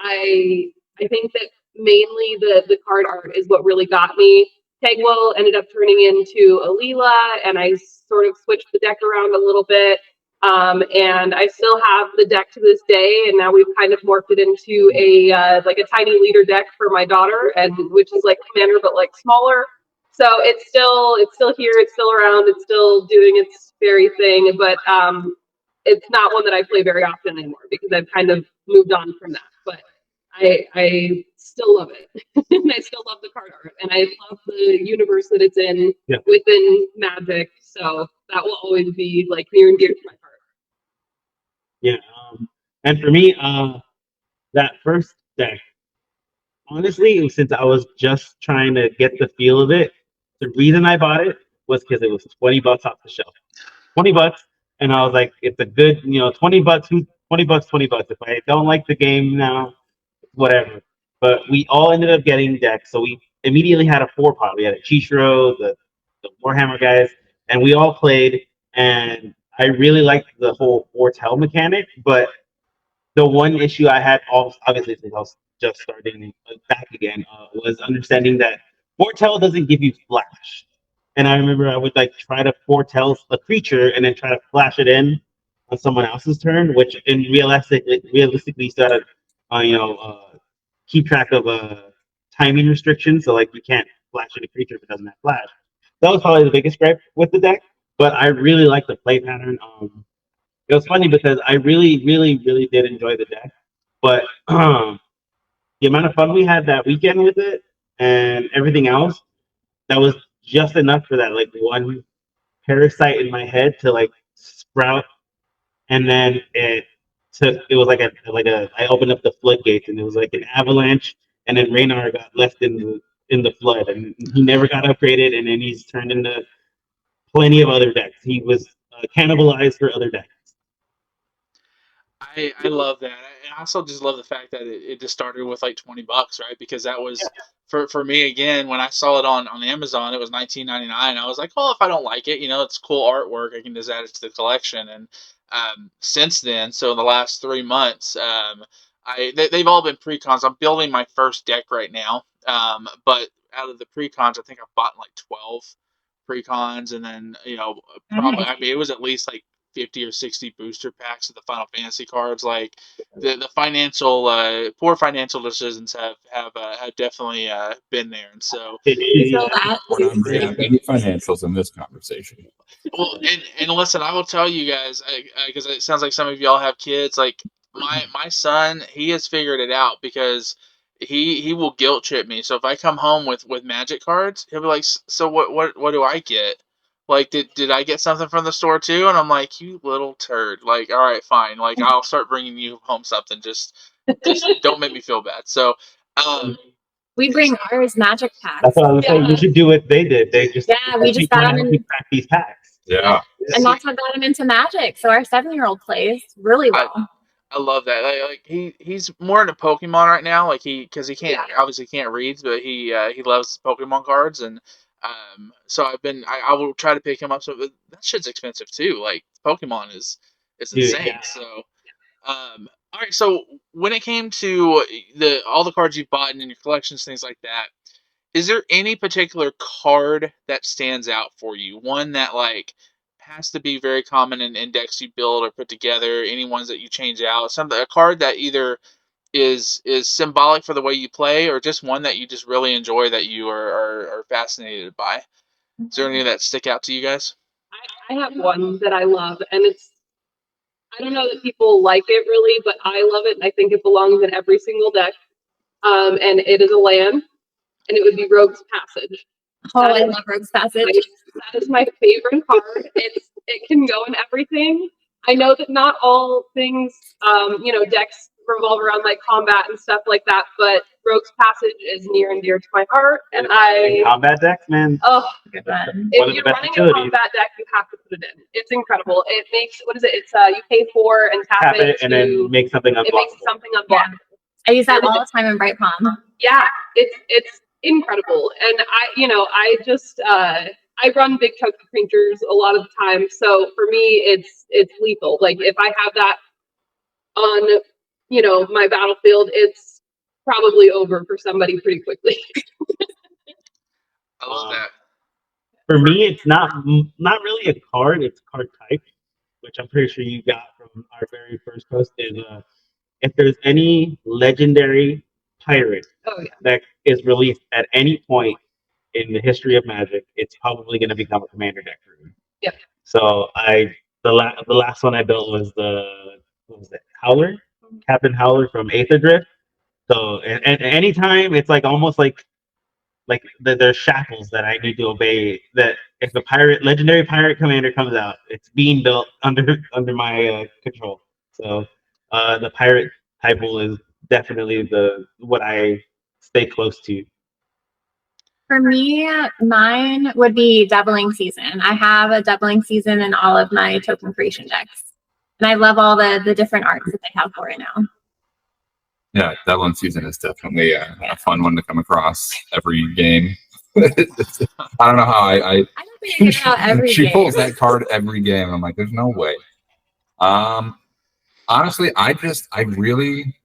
I think that mainly the card art is what really got me. Tegwell ended up turning into Alila, and I sort of switched the deck around a little bit. And I still have the deck to this day, and now we've kind of morphed it into a like a tiny leader deck for my daughter, and which is like Commander but like smaller. So it's still here, it's still around, it's still doing its very thing, but it's not one that I play very often anymore because I've kind of moved on from that. But I still love it, and I still love the card art, and I love the universe that it's in within Magic. So that will always be like near and dear to my heart. Yeah, and for me, that first deck, honestly, since I was just trying to get the feel of it, the reason I bought it was because it was $20 off the shelf. $20, and I was like, it's a good, $20. Who 20 bucks, $20. If I don't like the game now, whatever. But we all ended up getting decks, so we immediately had a four pot. We had a Chishro, the Warhammer guys, and we all played. And I really liked the whole foretell mechanic, but the one issue I had, obviously, since I was just starting back again, was understanding that foretell doesn't give you flash. And I remember I would like try to foretell a creature and then try to flash it in on someone else's turn, which in realistically, you gotta, keep track of timing restrictions. So like you can't flash at a creature if it doesn't have flash. That was probably the biggest gripe with the deck, but I really like the play pattern. It was funny because I really, really, really did enjoy the deck, but the amount of fun we had that weekend with it and everything else, that was just enough for that like one parasite in my head to like sprout, and then it was like a I opened up the floodgates and it was like an avalanche, and then Raynar got left in the flood, and he never got upgraded, and then he's turned into plenty of other decks. He was cannibalized for other decks. I love that. I also just love the fact that it just started with like $20, right? Because that was for me again when I saw it on Amazon, it was $19.99. I was like, well, if I don't like it, it's cool artwork. I can just add it to the collection. And since then, so in the last 3 months, they've all been pre-cons. I'm building my first deck right now. But out of the pre-cons, I think I've bought like 12 pre-cons, and then probably I mean it was at least like 50 or 60 booster packs of the Final Fantasy cards. Like the financial poor financial decisions have definitely been there, and so You feel that? We're not bringing up any financials in this conversation. well, and listen, I will tell you guys because it sounds like some of y'all have kids. Like my son, he has figured it out because he will guilt trip me. So if I come home with Magic cards, he'll be like, "So what do I get? Like did I get something from the store too?" And I'm like, "You little turd! Like all right, fine. Like I'll start bringing you home something. Just don't make me feel bad." So. We bring ours Magic packs. That's what I was saying. You should do what they did. They just we just got them in crack these packs. Yeah. And that's what got him into Magic. So our 7-year-old plays really well. I love that. Like he's more into Pokemon right now. Like because he can't obviously can't read, but he loves Pokemon cards, and so I will try to pick him up. So that shit's expensive too. Like Pokemon is insane. Yeah. So all right. So when it came to all the cards you've bought in your collections, things like that, is there any particular card that stands out for you? One that like has to be very common in index you build or put together. Any ones that you change out, a card that either is symbolic for the way you play, or just one that you just really enjoy that you are fascinated by. Is there any that stick out to you guys? I have one that I love, and I don't know that people like it really, but I love it. And I think it belongs in every single deck. And it is a land, and it would be Rogue's Passage. Oh, I love Rogue's Passage. That is my favorite card. It can go in everything. I know that not all things, decks revolve around like combat and stuff like that, but Rogue's Passage is near and dear to my heart. And combat decks, man. Oh, Good one. if you're running a combat deck, you have to put it in. It's incredible. It makes it's you pay 4 and tap it and then make something unblockable. It makes something unblockable. Yeah. I use that all the time in Bright Palm. Yeah, it's incredible. And I run big chunky creatures a lot of the time, so for me it's lethal. Like if I have that on my battlefield, it's probably over for somebody pretty quickly. I love that. For me, it's not really a card, it's a card type, which I'm pretty sure you got from our very first post, is if there's any legendary pirate that is released at any point in the history of Magic, it's probably going to become a commander deck for me. Yep. So the last one I built was Howler, Captain Howler from Aether Drift. So at any time, it's like almost like there's shackles that I need to obey. That if the legendary pirate commander comes out, it's being built under my control. So the pirate type is definitely what I stay close to. For me, mine would be Doubling Season. I have a Doubling Season in all of my token creation decks. And I love all the different arts that they have for it now. Yeah, Doubling Season is definitely a fun one to come across every game. I don't know how I don't think I get out every she game. pulls that card every game. I'm like, there's no way. Honestly, I really,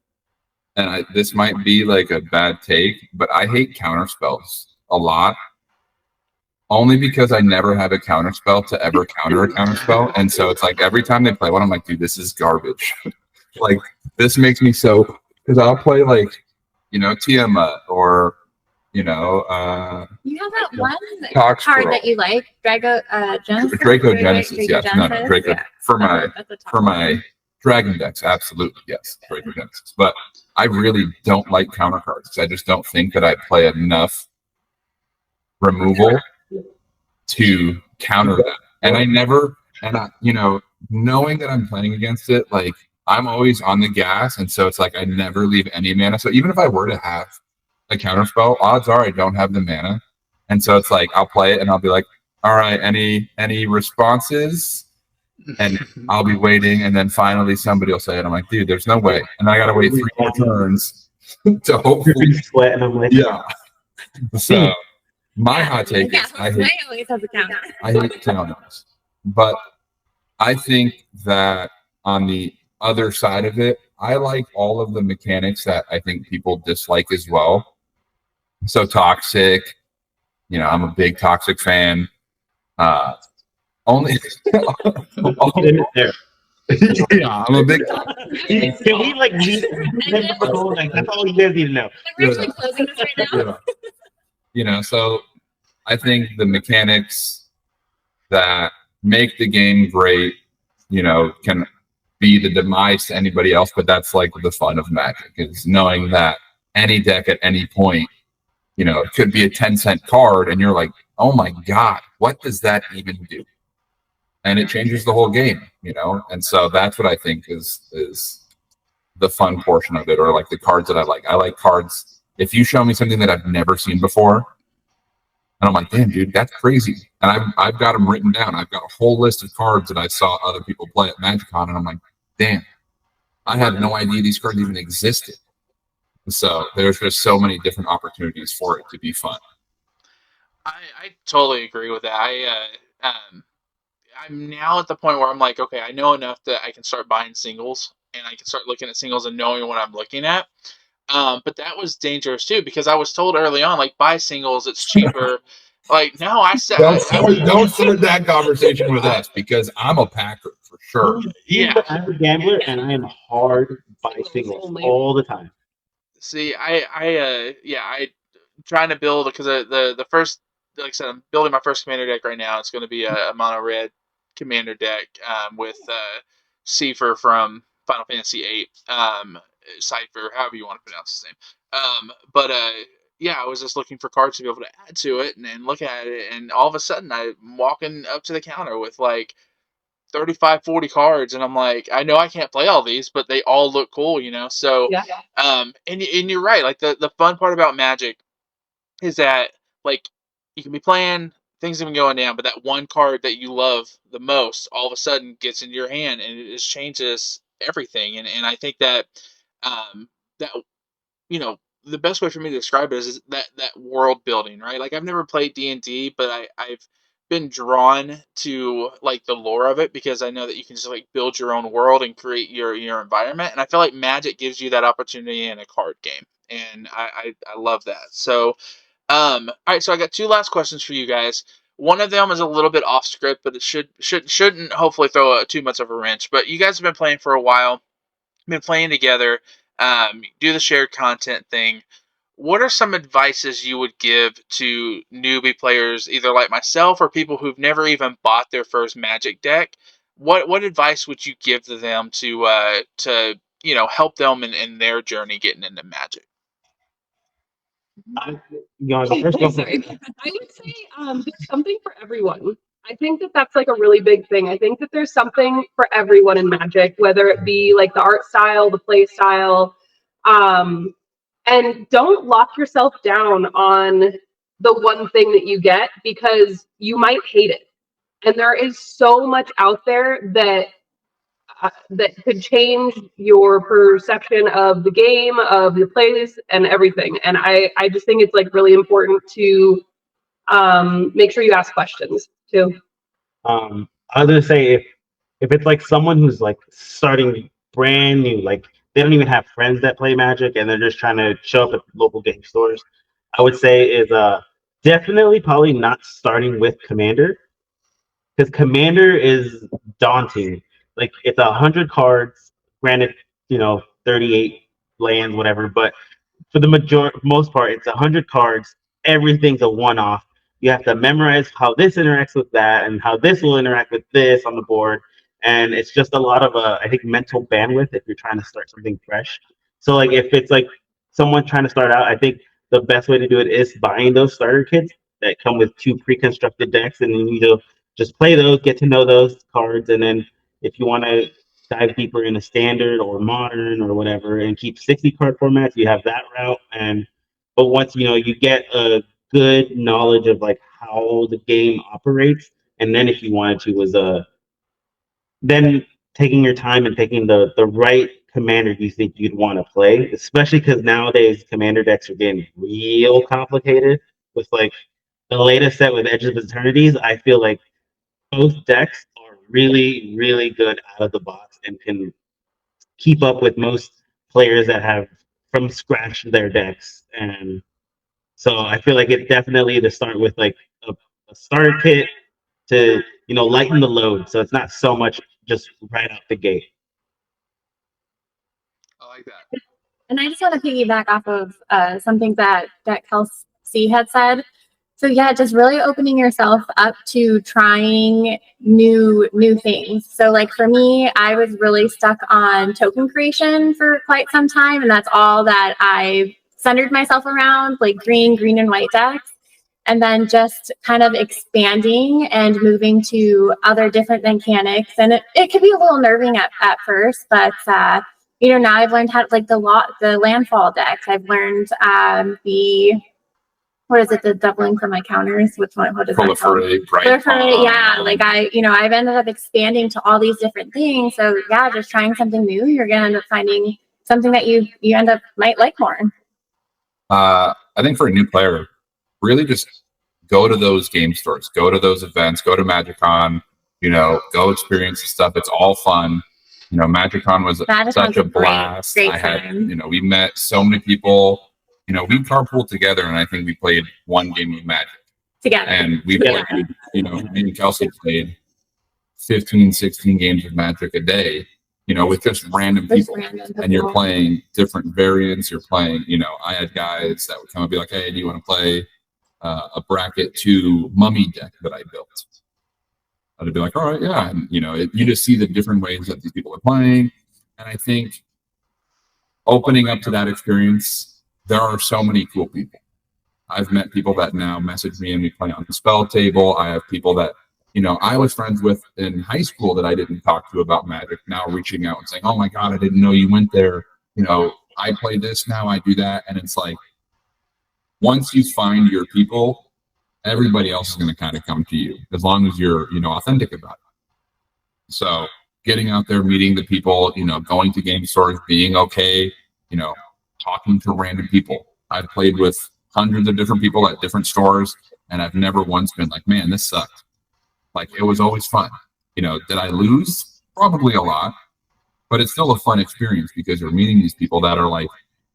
and this might be like a bad take, but I hate counter spells a lot. Only because I never have a counter spell to ever counter a counter spell. And so it's like every time they play one, I'm like, dude, this is garbage. Like, this makes me so, because I'll play like, Tiamat or, you have that one Cox card Pearl. that you like, Draco Genesis? Draco Genesis, yes. No, Draco. Yeah. For my Dragon decks, absolutely, yes. Draco Genesis. But I really don't like counter cards because I just don't think that I play enough removal to counter that. And knowing that I'm playing against it, like I'm always on the gas, and so it's like I never leave any mana. So even if I were to have a counter spell, odds are I don't have the mana. And so it's like I'll play it and I'll be like, all right, any responses? And I'll be waiting, and then finally somebody will say it. I'm like, dude, there's no way. And I gotta wait 3 more turns to hopefully sweat, and I'm like, yeah. So my hot take is I always has a counter. I hate counters. But I think that on the other side of it, I like all of the mechanics that I think people dislike as well. So Toxic, I'm a big Toxic fan. Only there. Yeah, I'm a big. Can we meet? That's all you guys need to know. We're actually closing this right now. So I think the mechanics that make the game great, can be the demise to anybody else, but that's like the fun of Magic, is knowing that any deck at any point, it could be a 10-cent card, and you're like, oh my God, what does that even do? And it changes the whole game, and so that's what I think is the fun portion of it, or like the cards that I like. I like cards. If you show me something that I've never seen before, and I'm like, damn, dude, that's crazy. And I've got them written down. I've got a whole list of cards that I saw other people play at MagicCon, and I'm like, damn, I had no idea these cards even existed. So there's just so many different opportunities for it to be fun. I totally agree with that. I'm now at the point where I'm like, okay, I know enough that I can start buying singles, and I can start looking at singles and knowing what I'm looking at. But that was dangerous too, because I was told early on, like, buy singles, it's cheaper. Like, no, I said Don't start that conversation with us because I'm a Packer for sure. Yeah. I'm a gambler, and I am hard by singles all the time. See, I trying to build because the first, like I said, I'm building my first commander deck right now. It's going to be a mono red commander deck with Seifer from Final Fantasy VIII, Cypher, however you want to pronounce his name. But yeah, I was just looking for cards to be able to add to it and look at it, and all of a sudden I'm walking up to the counter with like 35, 40 cards, and I'm like, I know I can't play all these, but they all look cool, you know? So, Yeah. and you're right. Like, the fun part about Magic is that, like, you can be playing, things have been going down, but that one card that you love the most all of a sudden gets into your hand, and it just changes everything. And I think that, that, you know, the best way for me to describe it is that world building, right? Like, I've never played D&D, but I've been drawn to like the lore of it because I know that you can just like build your own world and create your environment, and I feel like Magic gives you that opportunity in a card game, and I love that. So all right, so I got two last questions for you guys. One of them is a little bit off script, but it shouldn't hopefully throw too much of a wrench. But you guys have been playing for a while, been playing together, do the shared content thing. What are some advices you would give to newbie players, either like myself or people who've never even bought their first Magic deck? What advice would you give to them to help them in their journey getting into Magic? Sorry. I would say there's something for everyone. I think that that's like a really big thing. I think that there's something for everyone in Magic, whether it be like the art style, the play style, and don't lock yourself down on the one thing that you get because you might hate it. And there is so much out there that could change your perception of the game, of the plays, and everything. And I just think it's like really important to make sure you ask questions too. I was gonna say if it's like someone who's like starting brand new, like they don't even have friends that play Magic and they're just trying to show up at local game stores, I would say is definitely probably not starting with Commander because Commander is daunting. Like it's 100 cards, granted, 38 lands, whatever, but for the most part, it's 100 cards. Everything's a one-off. You have to memorize how this interacts with that and how this will interact with this on the board. And it's just a lot of, I think, mental bandwidth if you're trying to start something fresh. So, like, if it's like someone trying to start out, I think the best way to do it is buying those starter kits that come with 2 pre-constructed decks, and then you just play those, get to know those cards, and then if you want to dive deeper into standard or modern or whatever and keep 60 card formats, you have that route. But once you get a good knowledge of like how the game operates, and then if you wanted to was then taking your time and picking the right commander you think you'd want to play, especially because nowadays commander decks are getting real complicated with like the latest set with Edges of Eternities. I feel like both decks are really, really good out of the box and can keep up with most players that have from scratch their decks. And so I feel like it's definitely to start with like a starter kit to lighten the load, so it's not so much just right out the gate. I like that. And I just want to piggyback off of something that Kelsey had said. So yeah, just really opening yourself up to trying new things. So like for me, I was really stuck on token creation for quite some time, and that's all that I centered myself around, like green and white decks. And then just kind of expanding and moving to other different mechanics. And it could be a little nerving at first, but now I've learned how to like the landfall decks. I've learned the doubling for my counters? What is that called? Proliferate, yeah. Like I've ended up expanding to all these different things. So yeah, just trying something new, you're gonna end up finding something that you end up might like more. I think for a new player, really just go to those game stores, go to those events, go to MagicCon, go experience the stuff. It's all fun. MagicCon was such a blast. Great time. We met so many people. We carpooled together, and I think we played one game of Magic together. And we played, me and Kelsey played 15, 16 games of Magic a day, with just random people. And you're playing different variants. You're playing, I had guys that would come and be like, hey, do you want to play a bracket 2 mummy deck that I built? I'd be like, all right, yeah. And, you just see the different ways that these people are playing. And I think opening up to that experience, there are so many cool people. I've met people that now message me and we play on the spell table. I have people that, I was friends with in high school that I didn't talk to about Magic, now reaching out and saying, oh my God, I didn't know you went there. I play this now, I do that. And it's like, once you find your people, everybody else is going to kind of come to you as long as you're, authentic about it. So getting out there, meeting the people, going to game stores, being okay, talking to random people. I've played with hundreds of different people at different stores, and I've never once been like, man, this sucked. Like, it was always fun. Did I lose? Probably a lot, but it's still a fun experience because you're meeting these people that are like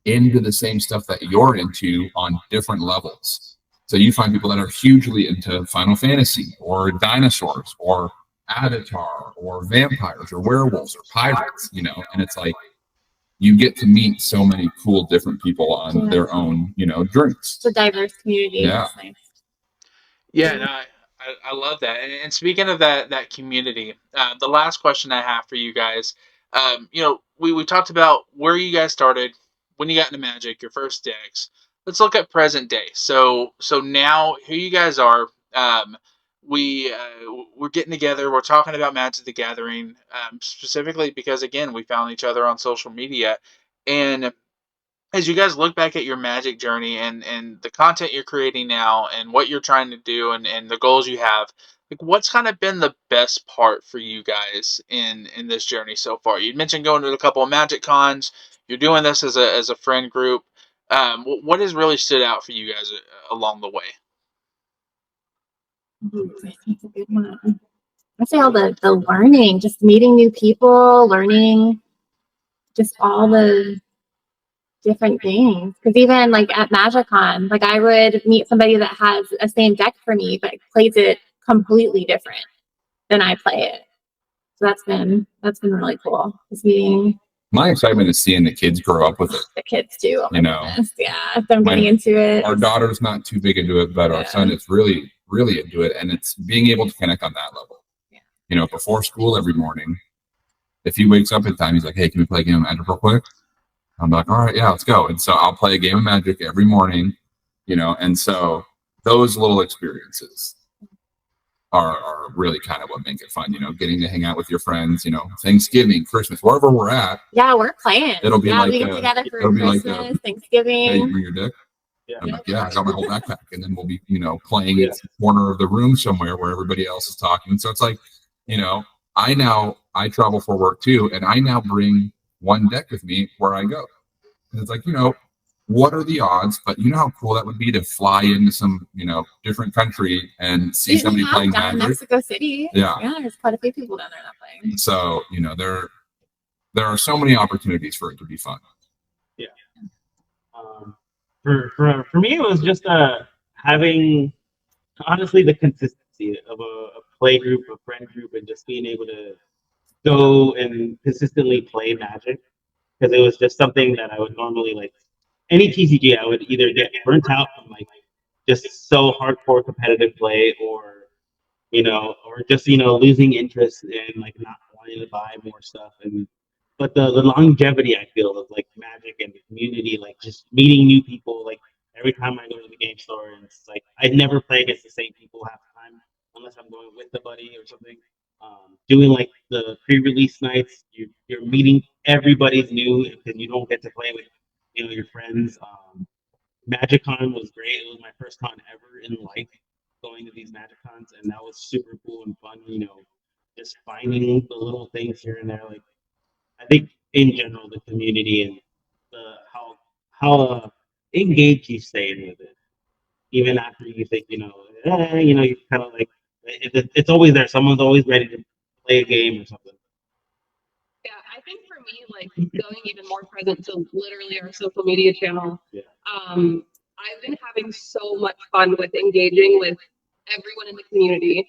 into the same stuff that you're into on different levels. So you find people that are hugely into Final Fantasy or dinosaurs or Avatar or vampires or werewolves or pirates, and it's like you get to meet so many cool different people on their own, journeys. It's a diverse community. Yeah. That's nice. Yeah, no, I love that. And speaking of that community, the last question I have for you guys, we talked about where you guys started, when you got into Magic, your first decks. Let's look at present day. So now here you guys are. We're getting together. We're talking about Magic the Gathering, specifically because again we found each other on social media, and as you guys look back at your Magic journey and the content you're creating now and what you're trying to do and the goals you have, like what's kind of been the best part for you guys in this journey so far? You mentioned going to a couple of Magic cons. You're doing this as a friend group. What has really stood out for you guys along the way? That's a good one. I'd say all the learning, just meeting new people, learning just all the different things. Because even like at MagicCon, like I would meet somebody that has a same deck for me, but plays it completely different than I play it. So that's been really cool. Just meeting My excitement is seeing the kids grow up with it. the kids too. Oh my goodness. Yeah, them My- getting into it. Our daughter's not too big into it, but our son is really, really into it. And it's being able to connect on that level. Yeah. Before school every morning, if he wakes up in time, he's like, hey, can we play a game of Magic real quick? I'm like, all right, yeah, let's go. And so I'll play a game of Magic every morning, and so those little experiences are really kind of what make it fun, getting to hang out with your friends, Thanksgiving, Christmas, wherever we're at. Yeah, we're playing. It'll be like we get together for it'll be Christmas, like Thanksgiving. hey, you bring your deck? Yeah. I'm like, yeah, I got my whole backpack. And then we'll be, playing in the corner of the room somewhere where everybody else is talking. So it's like, I travel for work too, and I now bring one deck with me where I go. And it's like, what are the odds? But you know how cool that would be to fly into some, different country and see somebody playing down Magic. in Mexico City. Yeah. Yeah, there's quite a few people down there that play. So, there are so many opportunities for it to be fun. Yeah. For me, it was just having, honestly, the consistency of a play group, a friend group, and just being able to go and consistently play Magic. Because it was just something that I would normally like. Any TCG, I would either get burnt out from like just so hardcore competitive play, or just losing interest and like not wanting to buy more stuff. But the longevity I feel of like Magic and the community, like just meeting new people, like every time I go to the game store, and it's like I never play against the same people half the time unless I'm going with a buddy or something. Doing like the pre-release nights, you're meeting everybody's new because you don't get to play with your friends. MagicCon was great. It was my first con ever in life going to these MagicCons, and that was super cool and fun. Just finding the little things here and there. Like I think in general the community and the how engaged you stay in with it, even after you think you kind of like it's always there. Someone's always ready to play a game or something. Yeah, I think for me, like going even more present to literally our social media channel, Yeah. I've been having so much fun with engaging with everyone in the community.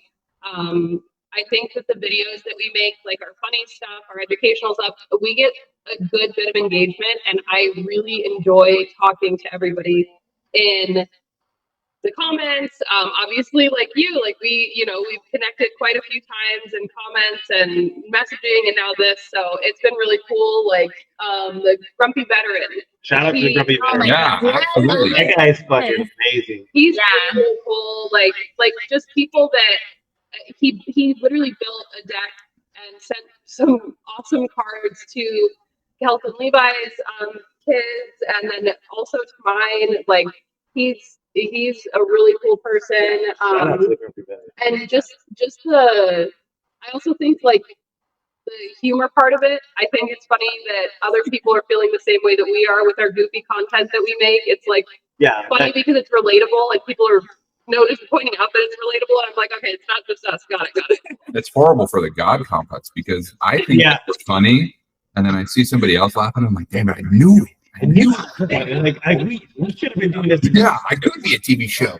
I think that the videos that we make, like our funny stuff, our educational stuff, we get a good bit of engagement, and I really enjoy talking to everybody in the comments. Obviously, like you, like we've connected quite a few times in comments and messaging, and now this. So it's been really cool. Like the grumpy veteran. Shout out to the Grumpy Oh my Veteran. Yeah, God. absolutely. That guy's fucking amazing. He's Yeah. really cool. Like just people that he literally built a deck and sent some awesome cards to Health and Levi's kids, and then also to mine. Like he's a really cool person. Shout out to the Grumpy Veteran. And just the I also think like the humor part of it. I think it's funny that other people are feeling the same way that we are with our goofy content that we make. It's like Yeah, funny because it's relatable. Like people are pointing out that it's relatable, and I'm like, okay, it's not just us. Got it. It's horrible for the God complex because I think it's funny, and then I see somebody else laughing. I'm like, damn it, I knew it. I knew it. like we should have been doing this. Yeah, I could be a TV show.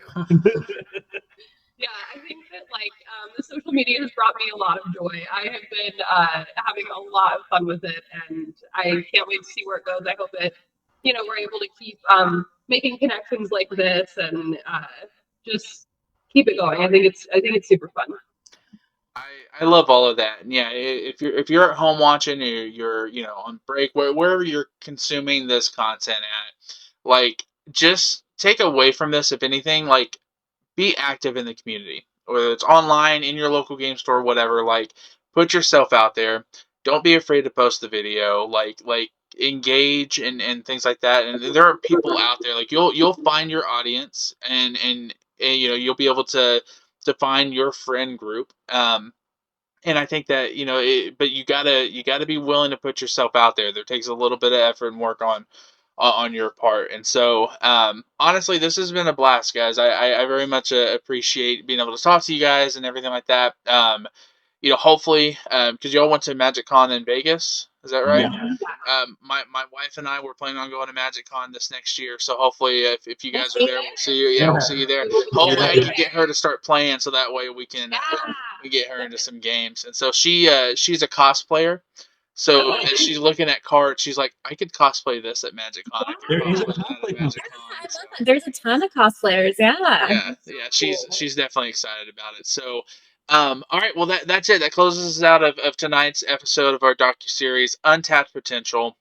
Yeah, I think that like the social media has brought me a lot of joy. I have been having a lot of fun with it, and I can't wait to see where it goes. I hope that we're able to keep making connections like this and just keep it going. I think it's super fun. I love all of that. And yeah, if you're at home watching, or you're on break, wherever you're consuming this content at, like just take away from this, if anything, like be active in the community, whether it's online, in your local game store, whatever. Like put yourself out there. Don't be afraid to post the video. Like engage and things like that. And there are people out there. Like you'll find your audience, and you'll be able to find your friend group. And I think that but you gotta be willing to put yourself out there. There takes a little bit of effort and work on your part. And so honestly, this has been a blast, guys. I very much appreciate being able to talk to you guys and everything like that. Hopefully, because y'all went to MagicCon in Vegas, is that right? Yeah. My wife and I were planning on going to MagicCon this next year, so hopefully, if you guys are there, we'll see you. Yeah, we'll see you there. Hopefully, I can get her to start playing, so that way we can we get her into some games. And so she's a cosplayer. So as she's looking at cards, she's like, I could cosplay this at MagicCon. There's a ton of cosplayers. Yeah. She's definitely excited about it. So. All right, well that's it. That closes us out of tonight's episode of our docuseries, Untapped Potential.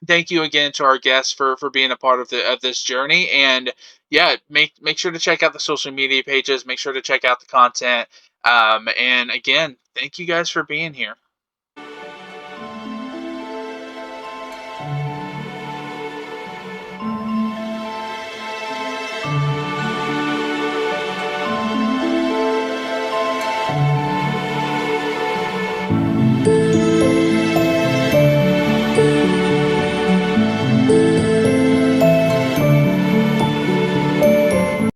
Thank you again to our guests for being a part of this journey. And yeah, make sure to check out the social media pages. Make sure to check out the content. And again, thank you guys for being here.